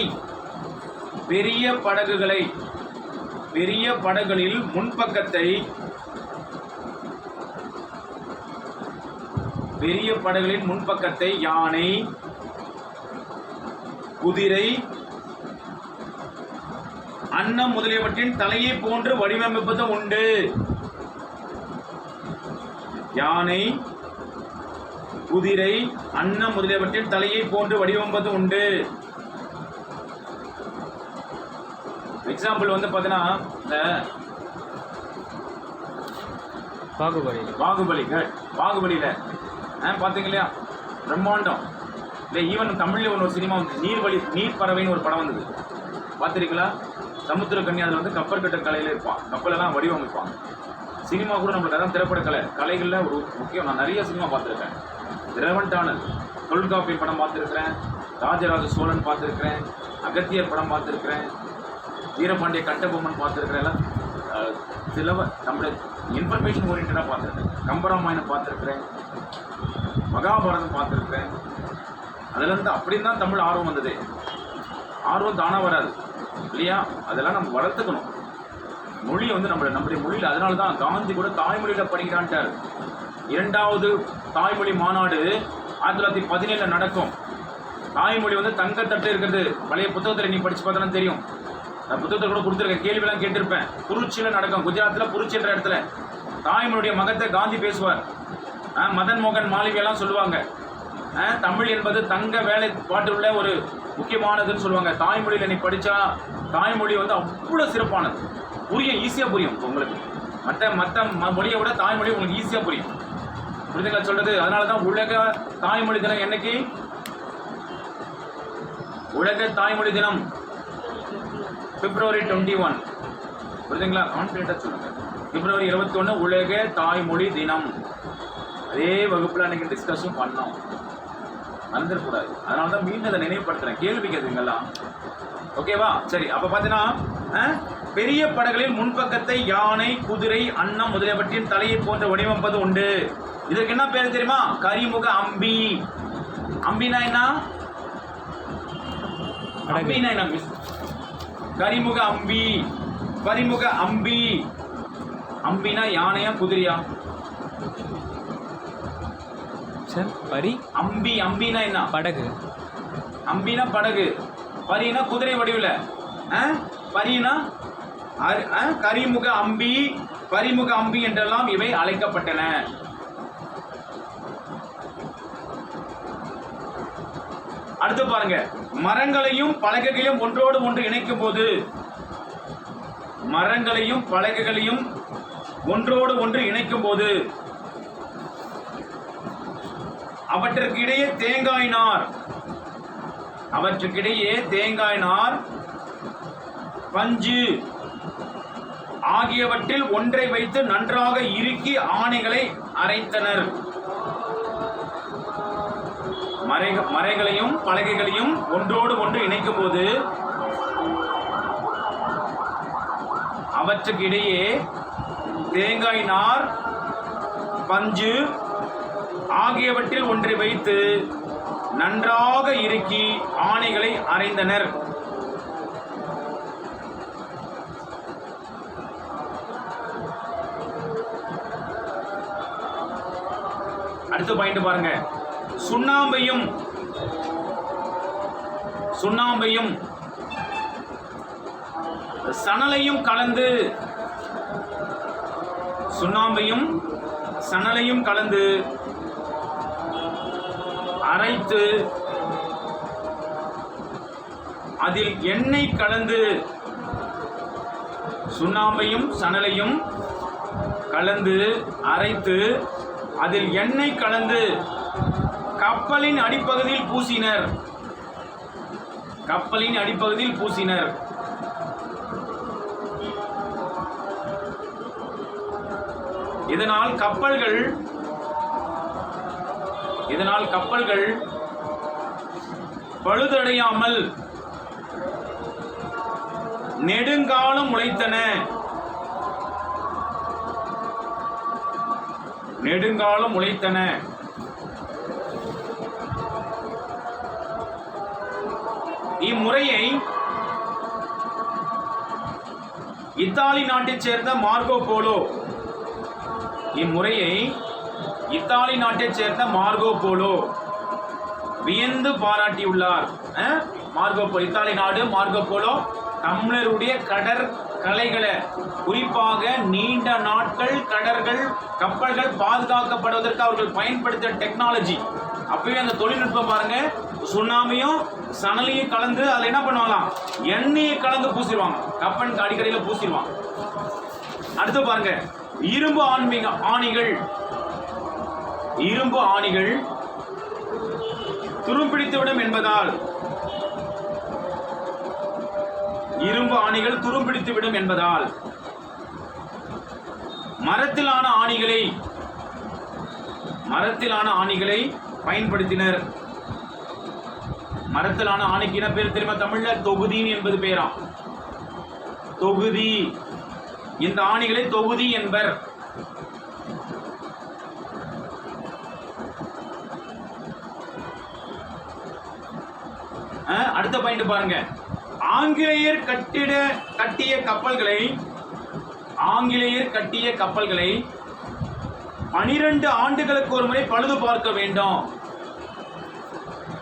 யானை, குதிரை, அன்னம் முதலியவற்றின் தலையை போன்று வடிவமைப்பது உண்டு. யானை, குதிரை, அன்னம் முதலியவற்றின் தலையை போன்று வடிவமைப்பது உண்டு. எக்ஸாம்பிள் வந்து பாத்தீங்கன்னா, இந்த பாகுபலியில பாத்தீங்க இல்லையா, பிரம்மாண்டம். இல்லை, ஈவன் தமிழ்ல ஒரு சினிமா வந்து நீர் பறவைன்னு ஒரு படம் வந்தது, பார்த்துருக்கீங்களா? சமுத்திர கன்னி அதில் வந்து கப்பல் கட்டுற கலையில இருப்பான், கப்பலெல்லாம் வடிவமைப்பான். சினிமா கூட நம்மளுக்கு அதான் திரைப்பட கலைகளில் ஒரு முக்கியம். நான் நிறைய சினிமா பார்த்துருக்கேன். ரெலவெண்டான தொல்காப்பிய படம் பார்த்துருக்கிறேன், ராஜராஜ சோழன் பார்த்துருக்கிறேன், அகத்தியர் படம் பார்த்துருக்கிறேன், வீரபாண்டிய கட்டபொம்மன் பார்த்துருக்கிறேன். எல்லாம் சில நம்மளுடைய இன்ஃபர்மேஷன் ஓரியன்டாக பார்த்துருக்கேன். கம்பராமாயணம் பார்த்துருக்கிறேன், மகாபாரதம் பார்த்துருக்கிறேன். அதுலேருந்து அப்படின்னு தான் தமிழ் ஆர்வம் வந்தது. ஆர்வம் தானாக வராது இல்லையா, அதெல்லாம் நம்ம வளர்த்துக்கணும். மொழியை வந்து நம்முடைய மொழியில், அதனால தான் காந்தி கூட தாய்மொழியில் படிக்கிறான்ட்டார். 2வது தாய்மொழி மாநாடு 1917 நடக்கும். தாய்மொழி வந்து தங்கத்தட்டு இருக்கிறது. பழைய புத்தகத்தில் நீ படித்து பார்த்தாலும் தெரியும். நான் புத்தகத்தை கூட கொடுத்துருக்கேன், கேள்வியெல்லாம் கேட்டிருப்பேன். புருச்சியில் நடக்கும், குஜராத்தில் புருச்சின்ற இடத்துல தாய்மொழியுடைய மகத்தை காந்தி பேசுவார். மதன் மோகன் மாளவியெல்லாம் சொல்லுவாங்க, தமிழ் என்பது தங்க வேலை பாட்டுள்ள ஒரு முக்கியமானதுன்னு சொல்லுவாங்க. தாய்மொழியில் நீ படித்தா தாய்மொழி வந்து அவ்வளோ சிறப்பானது, புரியும், ஈஸியாக புரியும் உங்களுக்கு. மற்ற மொழியை விட தாய்மொழி உங்களுக்கு ஈஸியாக புரியும். புரிஞ்சுங்களா சொல்றது? அதனால தான் உலக தாய்மொழி தினம் என்னைக்கு? உலக தாய்மொழி தினம் February 21. புரிஞ்சுங்களா? கான்ஃபிடென்ட்டாக சொல்லுங்க. February 21 உலக தாய்மொழி தினம். அதே வகுப்பில் அன்றைக்கி டிஸ்கஸும் பண்ணோம், மறந்துடக்கூடாது. அதனால தான் மீண்டும் அதை நினைவுபடுத்துகிறேன், கேள்வி கேட்குறீங்கெல்லாம். ஓகேவா? சரி, அப்போ பார்த்தீங்கன்னா பெரிய படகுகளில் முன்பக்கத்தை யானை, குதிரை, அன்னம் முதலியவற்றின் தலையை போன்ற வடிவமைப்பது உண்டு. இதற்கு என்ன பேர் தெரியுமா? கரிமுக அம்பி. அம்பினா என்ன? அம்பினா என்ன? கரிமுக அம்பி. பரிமுக அம்பி. அம்பினா யானையா குதிரையா? சார் பரி. அம்பி. அம்பினா என்ன? படகு. அம்பினா படகு. பரினா குதிரை வடிவில். பரினா கரிமுக அம்பி, பரிமுக அம்பி என்றெல்லாம் இவை அழைக்கப்பட்டன. அடுத்து பாருங்க, மரங்களையும் பலகைகளையும் ஒன்றோடு ஒன்று இணைக்கும் போது, மரங்களையும் பலகைகளையும் ஒன்றோடு ஒன்று இணைக்கும் போது அவற்றுக்கிடையே தேங்காய் நார், அவற்றுக்கிடையே தேங்காய் நார், பஞ்சு ஆகியவற்றில் ஒன்றை வைத்து நன்றாக இறுக்கி ஆணைகளை அரைத்தனர். மரைகளையும் பலகைகளையும் ஒன்றோடு ஒன்று இணைக்கும் போது அவற்றுக்கு இடையே தேங்காய் நார், பஞ்சு ஆகியவற்றில் ஒன்றை வைத்து நன்றாக இறுக்கி ஆணைகளை அரைந்தனர். அடுத்த பாயிண்ட் பாருங்க, சுண்ணாம்பையும் சணலையும் கலந்து, சுண்ணாம்பையும் சணலையும் கலந்து அரைத்து அதில் எண்ணெய் கலந்து, சுண்ணாம்பையும் சணலையும் கலந்து அரைத்து அதில் எண்ணெய் கலந்து கப்பலின் அடிப்பகுதியில் பூசினர். கப்பலின் அடிப்பகுதியில் பூசினர். இதனால் கப்பல்கள் பழுதடையாமல் நெடுங்காலம் உழைத்தன. நெடுங்காலம் உழைத்தன. இம்முறையை இத்தாலி நாட்டைச் சேர்ந்த மார்கோ போலோ, இம்முறையை இத்தாலி நாட்டைச் சேர்ந்த மார்கோ போலோ வியந்து பாராட்டியுள்ளார். மார்கோ போலோ, இத்தாலி நாடு மார்கோ போலோ தமிழருடைய கடற்கலைகளை, குறிப்பாக நீண்ட நாட்கள் கப்பல்கள் பாதுகாக்கப்படுவதற்கு அவர்கள் பயன்படுத்திய டெக்னாலஜி, அப்பவே அந்த தொழில்நுட்பம் பாருங்க. சுண்ணாம்பையும் சணலையும் கலந்து அதில் என்ன பண்ணுவாங்களாம், எண்ணெயை கலந்து பூசிடுவாங்க, கப்பலுக்கு அடிக்கடியில் பூசிடுவாங்க. அடுத்து பாருங்க, இரும்பு ஆணிகள் துரும்பிடித்துவிடும் என்பதால், இரும்பு ஆணிகள் துரும்பிடித்துவிடும் என்பதால் மரத்திலான ஆணிகளை பயன்படுத்தினர். மரத்திலான ஆணிக்கு என்ன பேர் தெரியுமா? தமிழ்ல தொகுதின்னு என்பது பேராம். தொகுதி. இந்த ஆணிகளை தொகுதி என்பர். அடுத்த பாயிண்ட் பாருங்க, ஆங்கிலேயர் கட்டிய கப்பல்களை 12 ஆண்டுகளுக்கு ஒரு முறை பழுது பார்க்க வேண்டும்.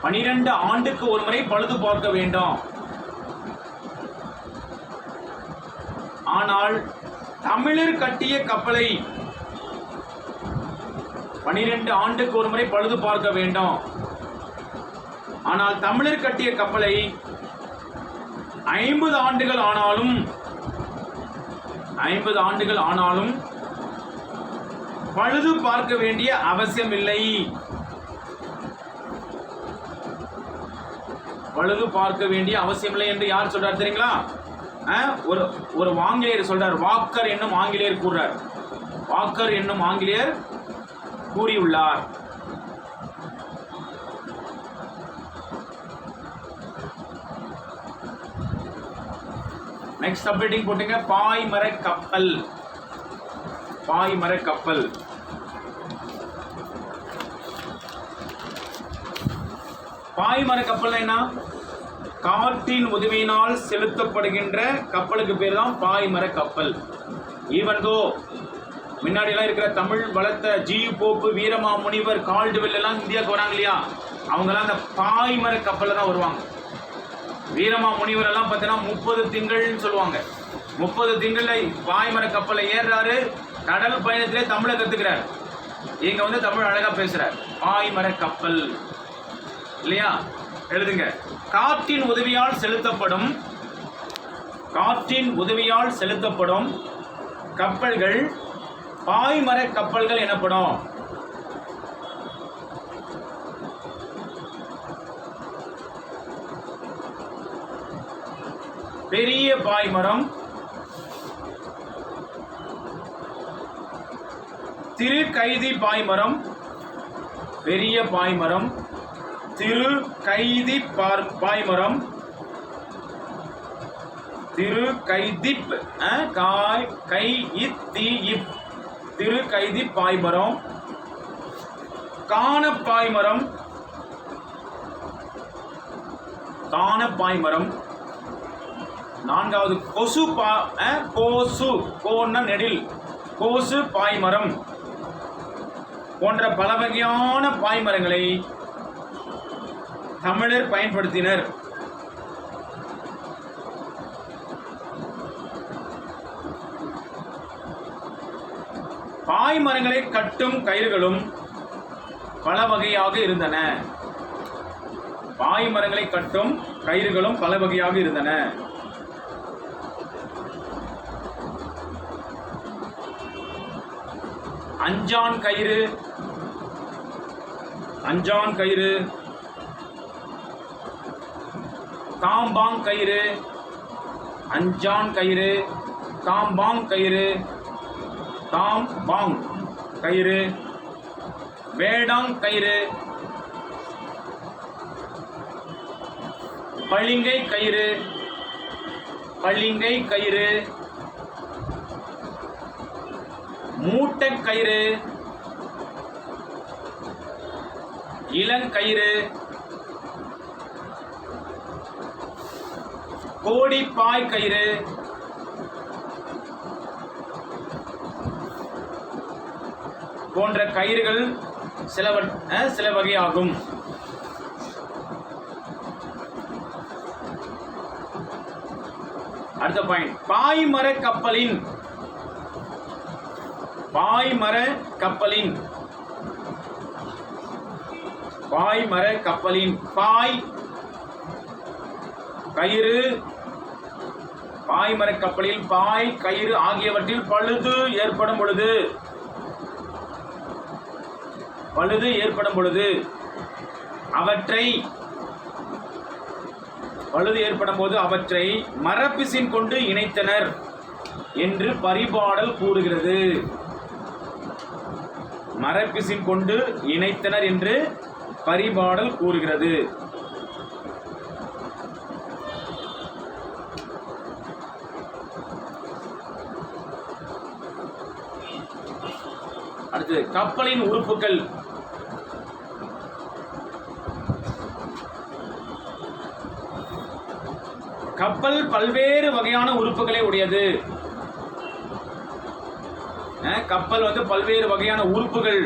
12 ஆண்டுக்கு ஒரு முறை பழுது பார்க்க வேண்டும். ஆனால் தமிழர் கட்டிய கப்பலை 12 ஆண்டுக்கு ஒரு முறை பழுது பார்க்க வேண்டும். ஆனால் தமிழர் கட்டிய கப்பலை 50 ஆண்டுகள் ஆனாலும் பழுது பார்க்க வேண்டிய அவசியம் இல்லை. பழுது பார்க்க வேண்டிய அவசியம் இல்லை என்று யார் சொல்றார் தெரியுங்களா? ஒரு ஆங்கிலேயர் சொல்றார். வாக்கர் என்னும் ஆங்கிலேயர் கூறுறார். வாக்கர் என்னும் ஆங்கிலேயர் கூறியுள்ளார். நெக்ஸ்ட் சப்ஹெட்டிங் போட்டுங்க, பாய்மர கப்பல். பாய்மர கப்பல். பாய்மர கப்பல் என்ன? காற்றின் உதவியினால் செலுத்தப்படுகின்ற கப்பலுக்கு பேர் தான் பாய்மர கப்பல். ஈவன் தோ முன்னாடி எல்லாம் இருக்கிற தமிழ் வளர்த்த ஜி போப்பு, வீரமாமுனிவர், கால்டுவெல் எல்லாம் இந்தியாவுக்கு வராங்க இல்லையா, அவங்கெல்லாம் அந்த பாய்மர கப்பல்ல தான் வருவாங்க. வீரமாமுனிவர் எல்லாம் பார்த்தீங்கன்னா 30 திங்கள்னு சொல்லுவாங்க. 30 திங்கள்ல பாய்மர கப்பலை ஏறுறாரு. கடல் பயணத்திலே தமிழை கத்துக்கிறார். இங்க வந்து தமிழ் அழகா பேசுறார். பாய்மர கப்பல் இல்லையா? எழுதுங்க. காற்றின் உதவியால் செலுத்தப்படும் கப்பல்கள் பாய்மர கப்பல்கள் எனப்படும். பெரிய பாய்மரம் திரு கைதி பாய்மரம், பெரிய பாய்மரம் திரு கைதி பாய்மரம், திரு கைதிப் திரு கைதி பாய்மரம், காண பாய்மரம், நான்காவது கோசு பாய்மரம் போன்ற பல வகையான பாய்மரங்களை தமிழர் பயன்படுத்தினர். பாய்மரங்களை கட்டும் கயிறுகளும் பல வகையாக இருந்தன. பாய்மரங்களை கட்டும் கயிறுகளும் பல வகையாக இருந்தன. அஞ்சான் கயிறு, காம்பாங் கயிறு, அஞ்சான் கயிறு, காம்பாங் கயிறு, வேடாங் கயிறு, பளிங்கை கயிறு, மூட்டக் கயிறு, இளங்கயிறு, கோடிப்பாய் கயிறு, போன்ற கயிறுகள் சில வகையாகும். அடுத்த பாயிண்ட், பாய்மர கப்பலின் பாய் கயிறு, பாய்மர கப்பலில் பாய் கயிறு ஆகியவற்றில் பழுது ஏற்படும் பொழுது அவற்றை மரப்பிசின் கொண்டு இணைத்தனர் என்று பரிபாடல் கூறுகிறது. மரப்பிசின் கொண்டு இணைத்தனர் என்று பரிபாடல் கூறுகிறது. அடுத்து கப்பலின் உறுப்புகள். கப்பல் பல்வேறு வகையான உறுப்புகளை உடையது. கப்பல் வந்து பல்வேறு வகையான உறுப்புகள்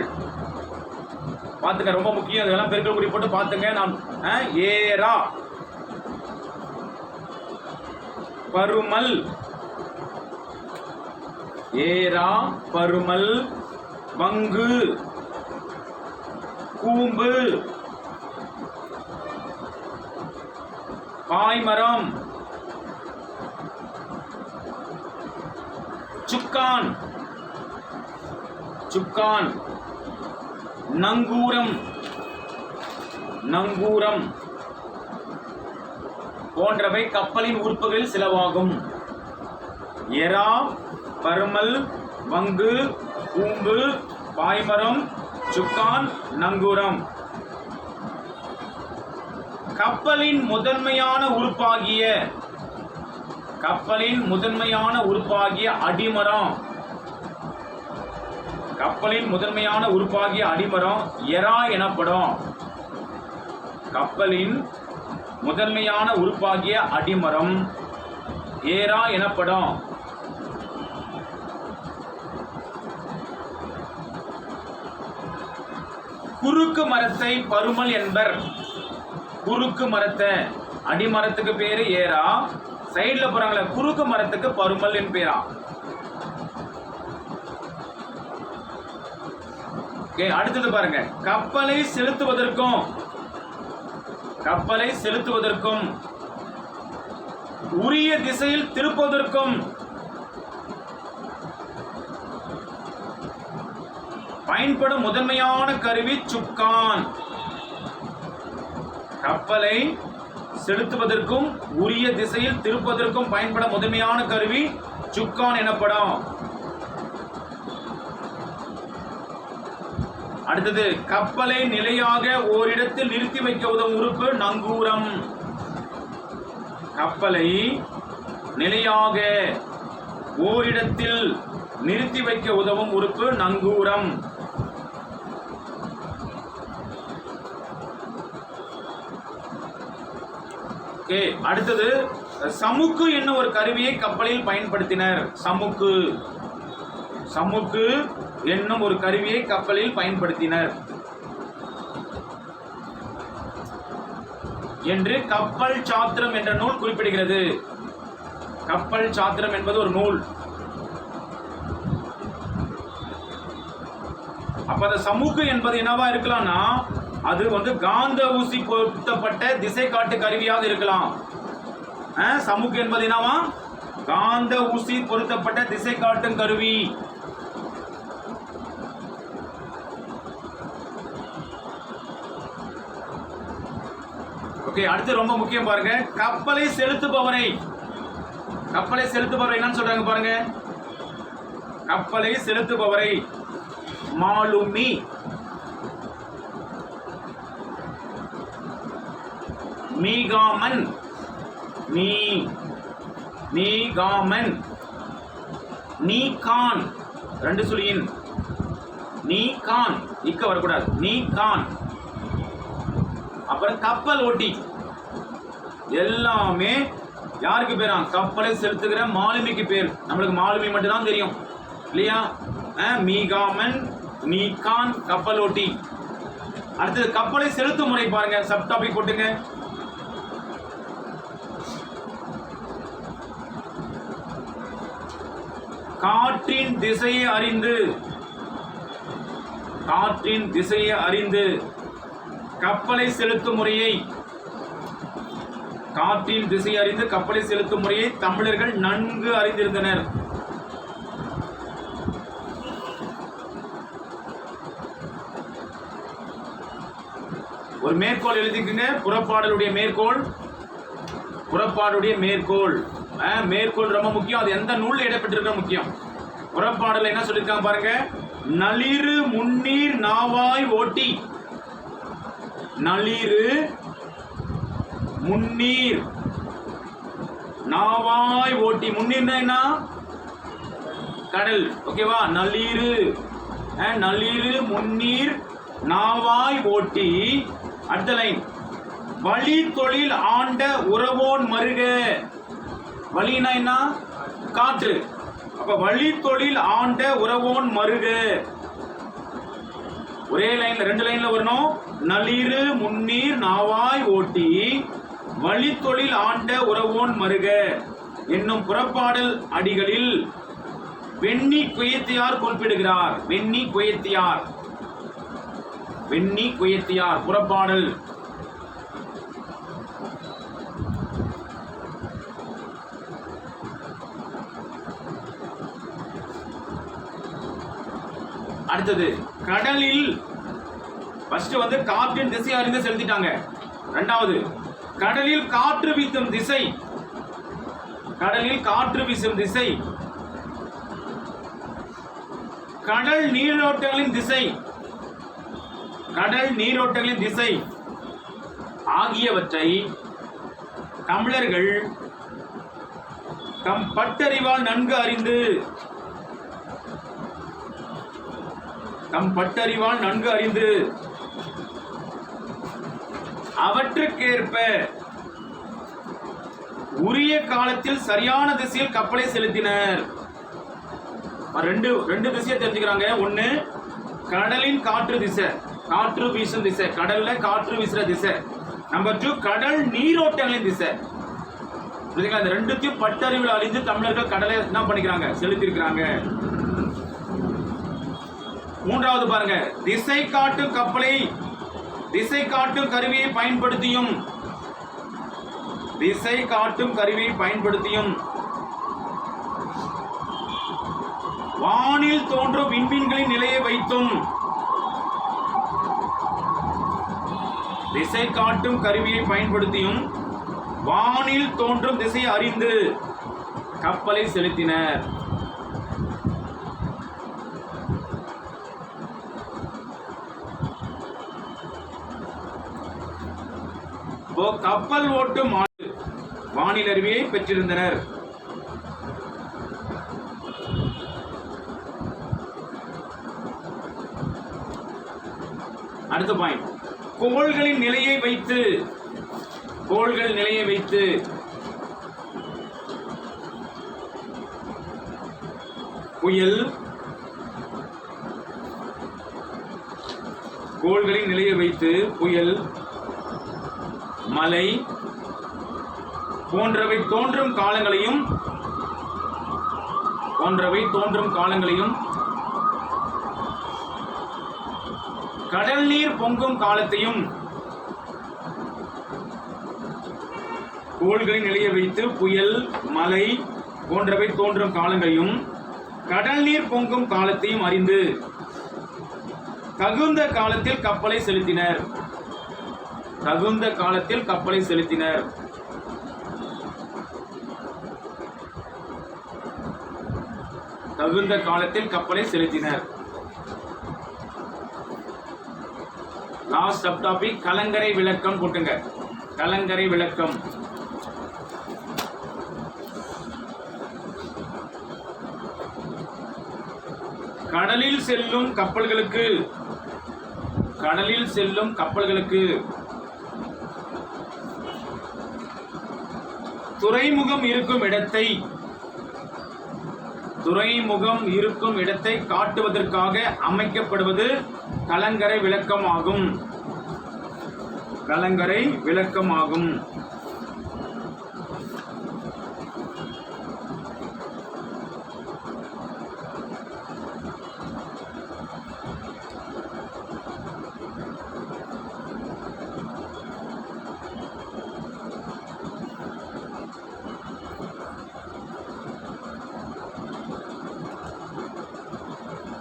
பார்த்துங்க, ரொம்ப முக்கியம். இதெல்லாம் பெருக்கல் குறி போட்டு பார்த்துங்க. நான் ஏரா, பருமல், வங்கு, கூம்பு, பாய்மரம், சுக்கான், நங்கூரம் போன்றவை கப்பலின் உறுப்புகளில் சிலவாகும். எரா, பருமல், வங்கு, கூம்பு, பாய்மரம், சுக்கான், நங்கூரம். கப்பலின் முதன்மையான உறுப்பாகிய அடிமரம் எரா எனப்படும். கப்பலின் முதன்மையான உறுப்பாகிய அடிமரம் ஏரா எனப்படும். குறுக்கு மரத்தை பருமல் என்பர். குறுக்கு மரத்தை, அடிமரத்துக்கு பேரு ஏரா, சைடுல போறாங்களே குறுக்கு மரத்துக்கு பருமல் என் பேரா. அடுத்தது பாருங்க, கப்பலை செலுத்துவதற்கும் உரிய திசையில் திருப்புவதற்கும் பயன்படும் முதன்மையான கருவி சுக்கான். கப்பலை செலுத்துவதற்கும் உரிய திசையில் திருப்புவதற்கும் பயன்படும் முதன்மையான கருவி சுக்கான் எனப்படும். அடுத்தது, கப்பலை நிலையாக ஓரிடத்தில் நிறுத்தி வைக்க உதவும் உறுப்பு நங்கூரம். கப்பலை நிலையாக ஓரிடத்தில் நிறுத்தி வைக்க உதவும் உறுப்பு நங்கூரம். அடுத்தது, சமுக்கு என்னும் ஒரு கருவியை கப்பலில் பயன்படுத்தினர். சமுக்கு என்னும் ஒரு கருவியை கப்பலில் பயன்படுத்தினர் என்று கப்பல் சாத்திரம் என்ற நூல் குறிப்பிடுகிறது. கப்பல் சாத்திரம் என்பது ஒரு நூல். அப்ப அந்த சமுக்கு என்பது என்னவா இருக்கலாம்னா, அது காந்த ஊசி பொருத்தப்பட்ட திசை காட்டு கருவியாக இருக்கலாம். சமுக்கு என்பது என்னவா? காந்த ஊசி பொருத்தப்பட்ட திசை காட்டும் கருவி. அடுத்து ரொம்ப முக்கியம் பாருங்க, கப்பலை செலுத்துபவரை என்னன்னு சொல்றாங்க பாருங்க. கப்பலை செலுத்துபவரை மாலுமி, மீகாமன், மீகாமன், நீகான், ரெண்டு சுழியின் நீகான், இக்க வரக்கூடாது, நீகான். அப்புறம் கப்பல் ஓட்டி, எல்லாமே யாருக்கு பேரா? கப்பலை செலுத்துகிற மாலுமிக்கு பேர். நம்மளுக்கு மாலுமி மட்டும் தான் தெரியும் இல்லையா? மீகாமன், நீகான், கப்பல் ஓட்டி. அடுத்தது, கப்பலை செலுத்தும் முறை பாருங்க. சப் டாபிக் போட்டுங்க. காற்றின் திசையை அறிந்து கப்பலை செலுத்தும் முறையை, காற்றின் திசை அறிந்து கப்பலை செலுத்தும் முறையை தமிழர்கள் நன்கு அறிந்திருந்தனர். ஒரு மேற்கோள் எழுதிக்குங்க. புறப்பாடலுடைய மேற்கோள். மேற்கோள் ரொம்ப முக்கியம். அது எந்த நூல் இடம்பெற்றிருக்க முக்கியம். புறப்பாடல் என்ன சொல்லியிருக்காங்க பாருங்க. நளிரு முன்னீர் நாவாய் ஓட்டி, நளிரு முன்னீர் நாவாய் ஓட்டி. முன்னீர்னா என்ன? கடல். ஓகேவா? நளிரு முன்னீர் நாவாய் ஓட்டி. அடுத்த லைன், வழி தொழில் ஆண்ட உறவோன் மருக. வழினா என்ன? காற்று. அப்ப வழி தொழில் ஆண்ட உறவோன் மருக. ஒரே லைன்ல, ரெண்டு லைன்ல வரணும். நளிரு முன்னீர் நாவாய் ஓட்டி, வழி தொழில் ஆண்ட உறவோன் மருக என்னும் புறப்பாடல் அடிகளில் வெண்ணி குயத்தியார் குறிப்பிடுகிறார். வெண்ணி குயத்தியார் புறப்பாடல். அடுத்தது, கடலில் ஃபர்ஸ்ட் காற்றின் திசை அறிந்து செலுத்திட்டாங்க. இரண்டாவது, கடலில் காற்று வீசும் திசை. கடல் நீரோட்டங்களின் திசை ஆகியவற்றை தமிழர்கள் தம் பட்டறிவால் நன்கு அவற்றுக்கேற்ப உரிய காலத்தில் சரியான திசையில் கப்பலை செலுத்தினர். ரெண்டு திசையை தெரிஞ்சுக்கிறாங்க. ஒண்ணு கடலின் காற்று திசை, காற்று வீசும் திசை, கடல்ல காற்று வீசுற திசை. நம்பர் 2 கடல் நீரோட்டங்களின் திசை. இந்த ரெண்டுத்தையும் பட்டறிவில் அறிந்து தமிழர்கள் கடலை என்ன பண்ணிக்கிறாங்க, செலுத்தி இருக்கிறாங்க. மூன்றாவது பாருங்க, திசை காட்டும் கப்பலை திசை காட்டும் கருவியை பயன்படுத்தியும் வானில் தோன்றும் விண்மீன்களின் நிலையை வைத்தும். திசை காட்டும் கருவியை பயன்படுத்தியும் வானில் தோன்றும் திசையை அறிந்து கப்பலை செலுத்தினர். கப்பல் ஓட்டும் வானில் அறிவியை பெற்றிருந்தனர். அடுத்த பாயிண்ட், கோள்களின் நிலையை வைத்து புயல், கோள்களின் நிலையை வைத்து புயல், மழை போன்றவை தோன்றும் காலங்களையும் கடல் நீர் பொங்கும் காலத்தையும். கோள்களின் நிலையை வைத்து புயல், மழை போன்றவை தோன்றும் காலங்களையும் கடல் நீர் பொங்கும் காலத்தையும் அறிந்து தகுந்த காலத்தில் கப்பலை செலுத்தினர். லாஸ்ட் சப் டாபிக் கலங்கரை விளக்கம் போட்டுங்க. கலங்கரை விளக்கம். கடலில் செல்லும் கப்பல்களுக்கு துறைமுகம் இருக்கும் இடத்தை காட்டுவதற்காக அமைக்கப்படுவது கலங்கரை விளக்கமாகும்.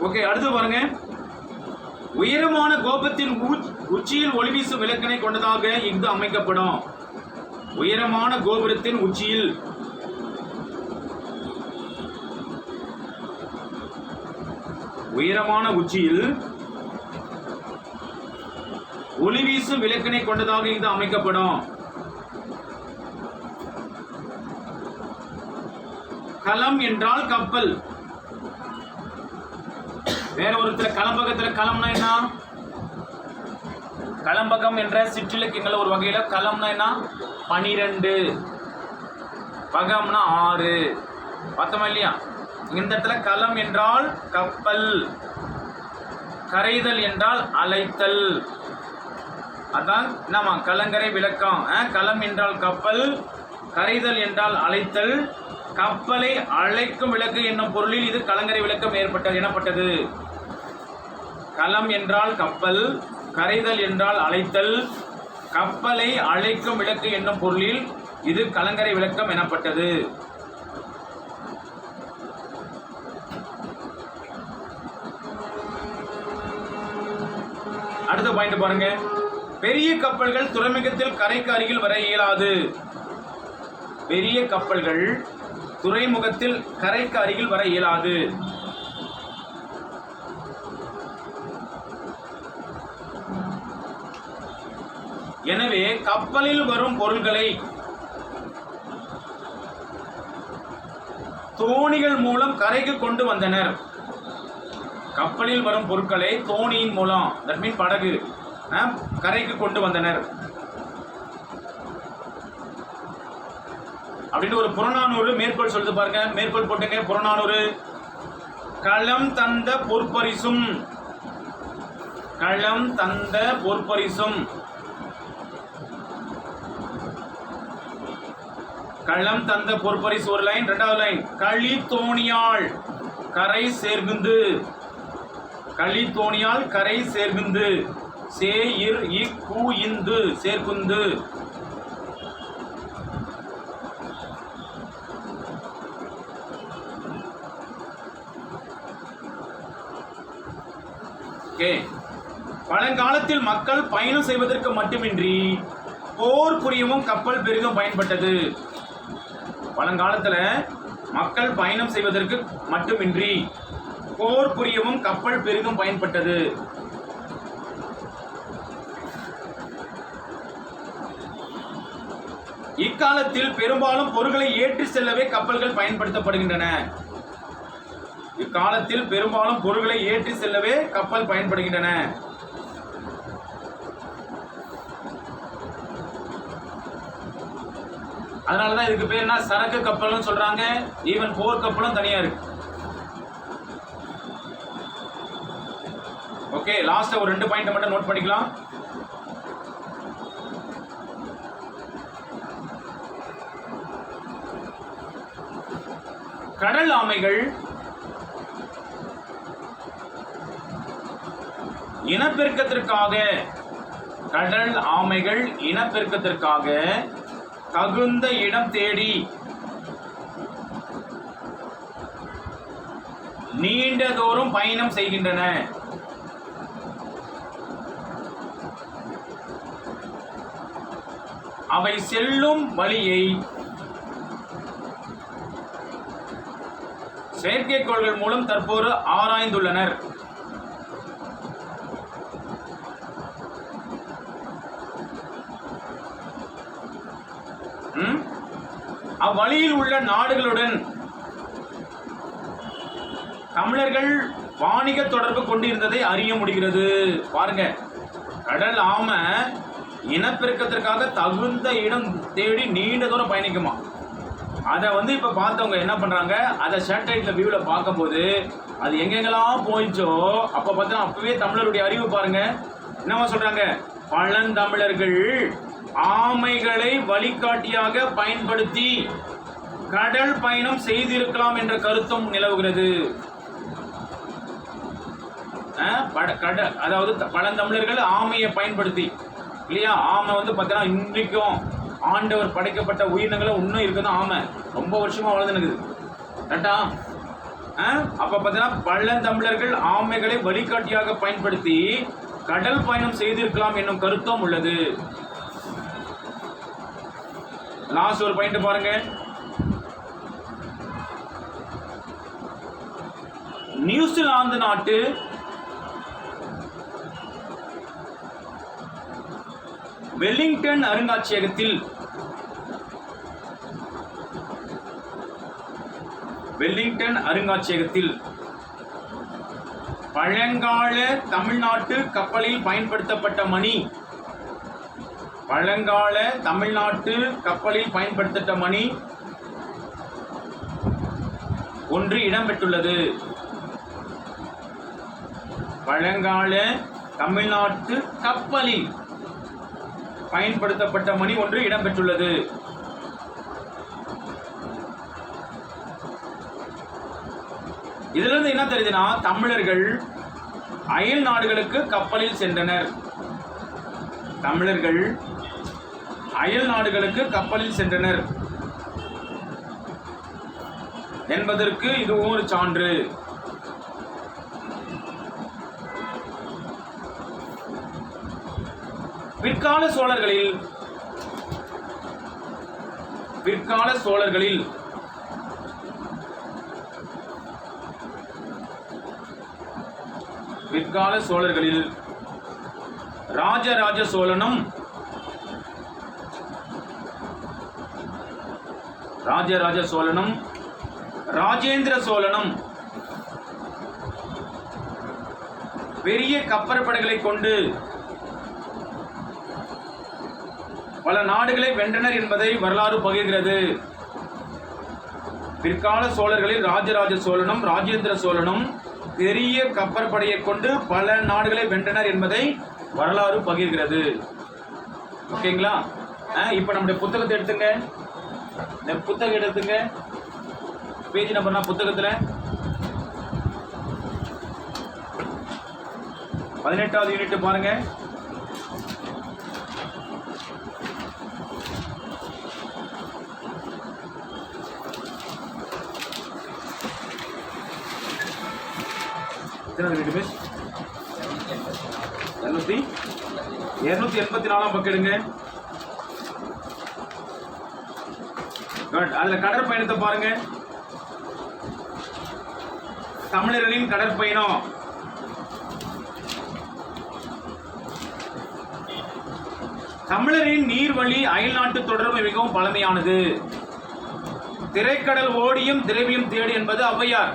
ஓகே, அடுத்து பாருங்க. உயரமான கோபுரத்தின் உச்சியில் ஒளி வீசும் விளக்கினை கொண்டதாக இது அமைக்கப்படும். உயரமான கோபுரத்தின் உச்சியில் ஒளி வீசும் விளக்கினை கொண்டதாக இது அமைக்கப்படும். களம் என்றால் கப்பல். வேற ஒருத்தர கலம்பகத்துல களம்னா என்ன? கலம்பகம் என்ற சிற்றிலக்கியங்கள் ஒரு வகையில களம்னா என்ன? 12, பகம்னா 6. பார்த்தோமா இல்லையா? இந்த இடத்துல களம் என்றால் கப்பல், கரைதல் என்றால் அழைத்தல். அதான் என்னமா கலங்கரை விளக்கம். களம் என்றால் கப்பல், கரைதல் என்றால் அழைத்தல். கப்பலை அழைக்கும் விளக்கு என்னும் பொருளில் இது கலங்கரை விளக்கம் எனப்பட்டது. களம் என்றால் கப்பல், கரைதல் என்றால் அழைத்தல். கப்பலை அழைக்கும் விளக்கு என்னும் பொருளில் இது கலங்கரை விளக்கம் எனப்பட்டது. அடுத்த பாயிண்ட் பாருங்க. பெரிய கப்பல்கள் துறைமுகத்தில் கரைக்கு அருகில் வர இயலாது. பெரிய கப்பல்கள் துறைமுகத்தில் கரைக்கு அருகில் வர இயலாது. எனவே கப்பலில் வரும் பொருட்களை தோணிகள் மூலம் கரைக்கு கொண்டு வந்தனர். கப்பலில் வரும் பொருட்களை தோணியின் மூலம், தட் மீன் படகு, கரைக்கு கொண்டு வந்தனர். அப்படின்னு ஒரு புறநானூறு மேற்கோள் சொல்லுது பாருங்க. மேற்கோள் போட்டுங்க. புறநானூறு, களம் தந்த பொற்பரிசும், களம் தந்த பொற்பரிசும், களம் தந்த பொற்பரிசு ஒரு லைன். இரண்டாவது லைன், களி தோணியாள் கரை சேர்குந்து, களி தோணியாள் கரை சேர்குந்து, சேயிர் இக்கு இந்து சேர்குந்து. பழங்காலத்தில் மக்கள் பயணம் செய்வதற்கு மட்டுமின்றி போர் புரியவும் கப்பல் பெரிதும் பயன்பட்டது. பழங்காலத்துல மக்கள் பயணம் செய்வதற்கு மட்டுமின்றி போர் புரியவும் கப்பல் பெரிதும் பயன்பட்டது. இக்காலத்தில் பெரும்பாலும் பொருட்களை ஏற்றி செல்லவே கப்பல்கள் பயன்படுத்தப்படுகின்றன. இக்காலத்தில் பெரும்பாலும் பொருட்களை ஏற்றி செல்லவே கப்பல் பயன்படுகின்றன. அதனாலதான் இதுக்கு பேர் என்ன, சரக்கு கப்பல்னு சொல்றாங்க. ஈவன் போர் கப்பலும் தனியா இருக்கு. ஓகே, லாஸ்ட் ஒரு 2 பாயிண்ட் மட்டும் நோட் பண்ணிக்கலாம். கடல் ஆமைகள் இனப்பெருக்கத்திற்காக, கடல் ஆமைகள் இனப்பெருக்கத்திற்காக தகுந்த இடம் தேடி நீண்ட தூரம் பயணம் செய்கின்றன. அவை செல்லும் வழியை செயற்கைக்கோள்கள் மூலம் தற்போது ஆராய்ந்துள்ளனர். அவ்வழியில் உள்ள நாடுகளுடன் தமிழர்கள் வாணிக தொடர்பு கொண்டிருந்ததை அறிய முடிகிறது. பாருங்க, கடல் ஆமை இனப்பெருக்கத்திற்காக தகுந்த இடம் தேடி நீண்ட தூரம் பயணிக்குமா. அதை இப்ப பார்த்தவங்க என்ன பண்றாங்க, அதை சேட்டலைட்ல வியூல பார்க்கும்போது அது எங்கெங்கெல்லாம் போயிச்சோ அப்ப பார்த்தா அப்பவே தமிழருடைய அறிவு பாருங்க. என்னவா சொல்றாங்க, பழந்தமிழர்கள் ஆமைகளை வழிகாட்டியாக பயன்படுத்தி கடல் பயணம் செய்திருக்கலாம் என்ற கருத்தும் நிலவுகிறது. அதாவது பழந்தமிழர்கள் ஆமையை பயன்படுத்தி, இல்லையா, ஆமை பார்த்தீங்கன்னா இன்றைக்கும் ஆண்டவர் படைக்கப்பட்ட உயிரினங்களும் இன்னும் இருக்குதான். ஆமை ரொம்ப வருஷமா வளர்ந்துனுக்குது. கரெக்டா? அப்ப பார்த்தீங்கன்னா பழந்தமிழர்கள் ஆமைகளை வழிகாட்டியாக பயன்படுத்தி கடல் பயணம் செய்திருக்கலாம் என்னும் கருத்தும் உள்ளது. லாஸ்ட் ஒரு பாயிண்ட் பாருங்க. நியூசிலாந்து நாட்டு வெல்லிங்டன் அருங்காட்சியகத்தில் பழங்கால தமிழ்நாட்டு கப்பலில் பயன்படுத்தப்பட்ட மணி, பழங்கால தமிழ்நாட்டு கப்பலில் பயன்படுத்தப்பட்ட மணி ஒன்று இடம்பெற்றுள்ளது. பழங்கால தமிழ்நாட்டு கப்பலில் பயன்படுத்தப்பட்ட மணி ஒன்று இடம்பெற்றுள்ளது. இதுல இருந்து என்ன தெரியுதுன்னா, தமிழர்கள் அயல் நாடுகளுக்கு கப்பலில் சென்றனர். தமிழர்கள் அயல் நாடுகளுக்கு கப்பலில் சென்றனர் என்பதற்கு இதுவும் ஒரு சான்று. பிற்கால சோழர்களில் ராஜராஜ சோழனும் ராஜேந்திர சோழனும் பெரிய கப்பற்படைகளை கொண்டு பல நாடுகளை வென்றனர் என்பதை வரலாறு பகிர்கிறது. பிற்கால சோழர்களில் ராஜராஜ சோழனும் ராஜேந்திர சோழனும் பெரிய கப்பற்படையை கொண்டு பல நாடுகளை வென்றனர் என்பதை வரலாறு பகிர்கிறது. ஓகேங்களா? இப்ப நம்முடைய புத்தகத்தை எடுத்துங்க. இந்த புத்தகம் எடுத்துங்க. பேஜ் நம்பர்னா புத்தகத்துல 18வது யூனிட் பாருங்க. எத்தனை மிஸ்? 284 பக்கம் எடுங்க. அதுல கடற்பயணத்தை பாருங்க. தமிழர்களின் கடற்பயணம். தமிழரின் நீர்வழி அயல்நாட்டு தொடர்பு மிகவும் பழமையானது. திரைக்கடல் ஓடியும் திரவியம் தேடி என்பது ஔவையார்.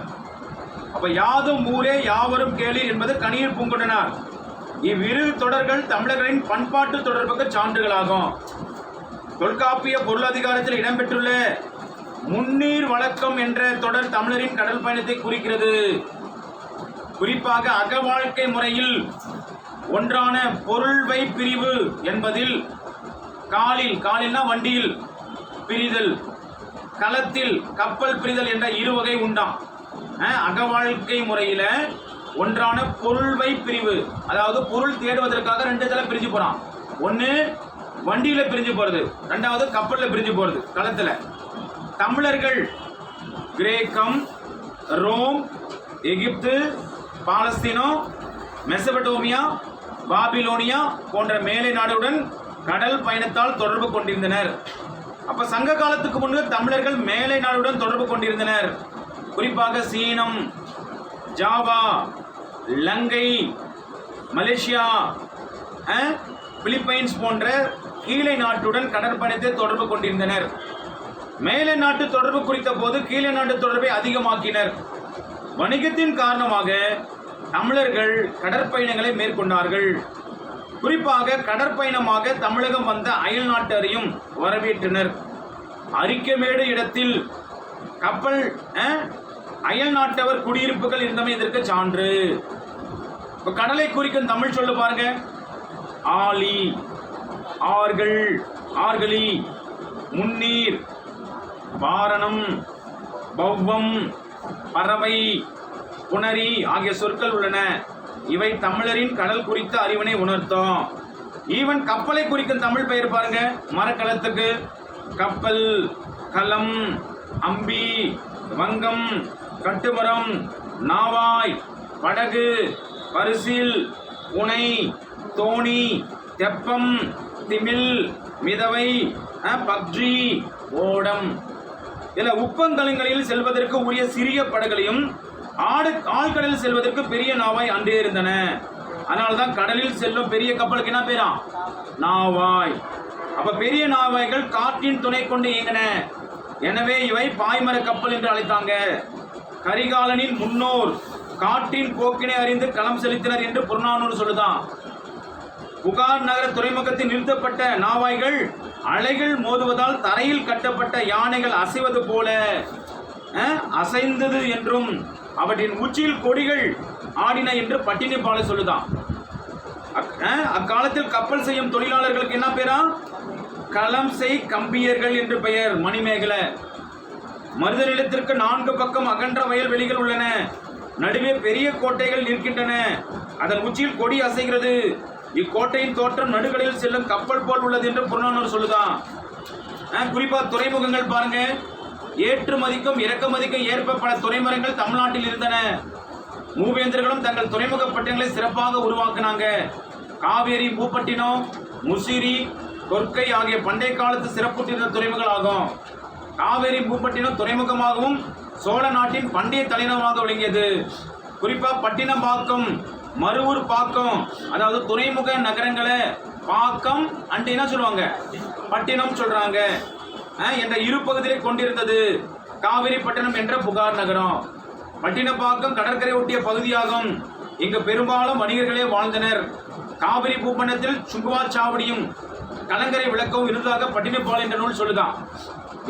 அப்ப யாதும் ஊரே யாவரும் கேளீர் என்பது கணியர் பூங்குன்றனார். இவ்விரு தொடர்கள் தமிழர்களின் பண்பாட்டு தொடர்புக்கு சான்றுகளாகும். தொல்காப்பிய பொருளதிகாரத்தில் இடம்பெற்றுள்ள முன்னீர் வழக்கம் என்ற தொடர் தமிழரின் கடல் பயணத்தை குறிக்கிறது. குறிப்பாக அக வாழ்க்கை முறையில் ஒன்றான பொருள்வை பிரிவு என்பதில் காலில்னா வண்டியில் பிரிதல், களத்தில் கப்பல் பிரிதல் என்ற இருவகை உண்டாம். அக வாழ்க்கை முறையில ஒன்றான பொருள்வை பிரிவு, அதாவது பொருள் தேடுவதற்காக 2 தலை பிரிஞ்சு போறான். ஒன்னு வண்டியில பிரிஞ்சு போறது, 2வது கப்பல்ல பிரிஞ்சு போறது களத்துல. தமிழர்கள் கிரேக்கம், ரோம், எகிப்து, பாலஸ்தீனோ, மெசபடோமியா, பாபிலோனியா போன்ற மேலை நாடுடன் கடல் பயணத்தால் தொடர்பு கொண்டிருந்தனர். அப்ப சங்க காலத்துக்கு முன்பு தமிழர்கள் மேலை நாடுடன் தொடர்பு கொண்டிருந்தனர். குறிப்பாக சீனம், ஜாவா, லங்கை, மலேசியா, பிலிப்பைன்ஸ் போன்ற கீழே நாட்டுடன் கடற்பயணத்தை தொடர்பு கொண்டிருந்தனர். மேலை நாட்டு தொடர்பு குறித்த போது கீழே நாட்டு தொடர்பை அதிகமாக்கினர். வணிகத்தின் காரணமாக தமிழர்கள் கடற்பயணங்களை மேற்கொண்டார்கள். குறிப்பாக கடற்பயணமாக தமிழகம் வந்த அயல் நாட்டரையும் வரவேற்றனர். அரிக்கமேடு இடத்தில் கப்பல் அயல் நாட்டவர் குடியிருப்புகள் இருந்தமை இதற்கு சான்று. கடலை குறிக்கும் தமிழ் சொல்லு பாருங்க. ஆலி, ஆர்கள், ஆர்களி, முன்னீர், வாரணம், பௌவம், பறவை, புணரி ஆகிய சொற்கள் உள்ளன. இவை தமிழரின் கடல் குறித்த அறிவினை உணர்த்தும். ஈவன் கப்பலை குறிக்கும் தமிழ் பெயர் பாருங்க. மரக்கலத்துக்கு கப்பல், களம், அம்பி, வங்கம், கட்டுமரம், நாவாய், படகு, பரிசில், புனை, தோணி, தெப்பம், திமில், மிதவை, பக்ஜி, ஓடம். இதுல உப்பங்கலங்களில் செல்வதற்கு உரிய சிறிய படகுகளையும் ஆழ்கடலில் செல்வதற்கு பெரிய நாவாய் அன்றே இருந்தன. அதனால்தான் கடலில் செல்லும் பெரிய கப்பலுக்கு என்ன பேரா? நாவாய். அப்ப பெரிய நாவாய்கள் காற்றின் துணை கொண்டு இயங்கின. எனவே இவை பாய்மர கப்பல் என்று அழைத்தாங்க. கரிகாலனின் முன்னோர் காற்றின் போக்கினை அறிந்து களம் செலுத்தினர் என்று புறநானூறு சொல்லுதான். புகார் நகர துறைமுகத்தில் நிறுத்தப்பட்ட நாவாய்கள் அலைகள் மோதுவதால் தரையில் கட்டப்பட்ட யானைகள் அசைவது போல அசைந்தது என்றும் அவற்றின் உச்சியில் கொடிகள் ஆடின என்று பட்டினிப்பாலை சொல்லுதான். அக்காலத்தில் கப்பல் செய்யும் தொழிலாளர்களுக்கு என்ன பேரா? களம் செய் கம்பியர்கள் என்று பெயர். மணிமேகலை. மருத நிலத்திற்கு 4 பக்கம் அகன்ற வயல்வெளிகள் உள்ளன. நடுவே பெரிய கோட்டைகள் நிற்கின்றன. அதன் உச்சியில் கொடி அசைகிறது. இக்கோட்டையின் தோற்றம் நடுக்கடலில் செல்லும் கப்பல் போல் உள்ளது என்று புறநானூறு சொல்லுதான். குறிப்பா துறைமுகங்கள் பாருங்க. ஏற்றுமதிக்கும் இறக்குமதிக்கும் ஏற்ப பல துறைமுகங்கள் தமிழ்நாட்டில் இருந்தன. மூவேந்தர்களும் தங்கள் துறைமுக பட்டினங்களை சிறப்பாக உருவாக்கினாங்க. காவேரி, பூப்பட்டினம், முசிறி, கொற்கை ஆகிய பண்டைய காலத்து சிறப்புற்றிருந்த துறைமுகங்கள் ஆகும். காவேரி பூப்பட்டினம் துறைமுகமாகவும் சோழ நாட்டின் பண்டைய தலைநகரமாக விளங்கியது. குறிப்பா பட்டினப்பாக்கம், மருவூர் பாக்கம், அதாவது துறைமுக நகரங்களை பாக்கம் அண்ட் என்ன சொல்லுவாங்க, பட்டினம் சொல்றாங்க என்ற இரு பகுதியை கொண்டிருந்தது. காவிரி பட்டினம் என்ற புகார் நகரம். பட்டினப்பாக்கம் கடற்கரை ஒட்டிய பகுதியாகும். இங்கு பெரும்பாலும் வணிகர்களே வாழ்ந்தனர். காவிரி பூப்பட்டினத்தில் சுங்குவாச்சாவடியும் கலங்கரை விளக்கவும் இருந்ததாக பட்டினப்பால் என்ற நூல் சொல்லுதான்.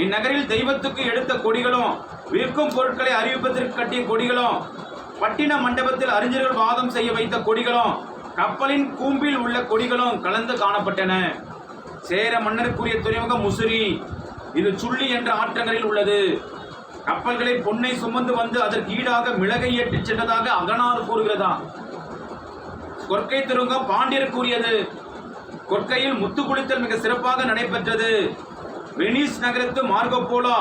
இந்நகரில் தெய்வத்துக்கு எடுத்த கொடிகளும் விற்கும் பொருட்களை அறிவிப்பதற்கு கட்டிய கொடிகளும், பட்டின மண்டபத்தில் அறிஞர்கள் வாதம் செய்ய வைத்த கொடிகளும், கப்பலின் கூம்பில் உள்ள கொடிகளும் கலந்து காணப்பட்டன. சேர மன்னருக்குரிய துறைமுகம் முசிறி, இது சுள்ளி என்ற ஆற்றங்கரையில் உள்ளது. கப்பல்களை பொன்னை சுமந்து வந்து அதற்கு ஈடாக மிளகை ஏற்றிச் சென்றதாக அகனார் கூறுகிறதாம். கொற்கை துறைமுகம் பாண்டியருக்குரியது. கொற்கையில் முத்து குளித்தல் மிக சிறப்பாக நடைபெற்றது. வெனிஸ் நகரத்து மார்கோ போலோ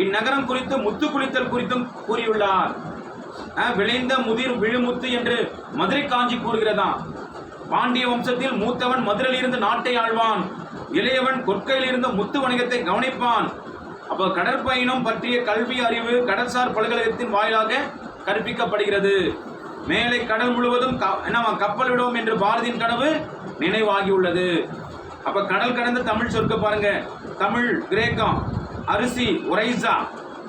இந்நகரம் குறித்து முத்து குளித்தல் குறித்தும் கூறியுள்ளார். விளைந்த முதிர் விழுமுத்து என்று மதுரை காஞ்சி கூறுகிறதாம். பாண்டிய வம்சத்தில் மூத்தவன் மதுரையில் இருந்து நாட்டை ஆழ்வான், இளையவன் கொற்கையில் இருந்து முத்து வணிகத்தை கவனிப்பான். அப்போ கடற்பயணம் பற்றிய கல்வி அறிவு கடல்சார் பல்கலைக்கழகத்தின் வாயிலாக கற்பிக்கப்படுகிறது. மேலே கடல் முழுவதும் கப்பல் விடுவோம் என்று பாரதியின் கனவு நினைவாகியுள்ளது. அப்ப கடல் கடந்த தமிழ் சொற்க பாருங்க. தமிழ் கிரேக்கம், அரிசி ஒரைசா,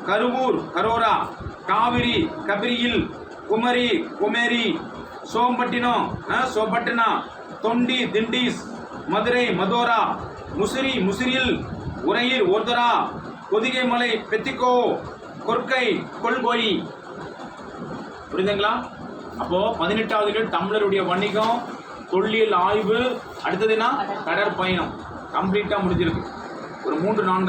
கருவூர் கரோரா, காவிரி கபிரியில், குமரி குமேரி, சோம்பட்டினம் சோபட்டினா, தொண்டி திண்டிஸ், மதுரை மதோரா, முசிறி முசிறில், உறையூர் ஓர்தரா, பொதிகை மலை பெத்திக்கோ, கொற்கை கொள்கோயி. புரியுதுங்களா? அப்போ 18வது தமிழருடைய வணிகம், தொல்லியல் ஆய்வு, அடுத்ததுன்னா கடற்பயணம் கம்ப்ளீட்டா முடிஞ்சிருக்கு. ஒரு 3-4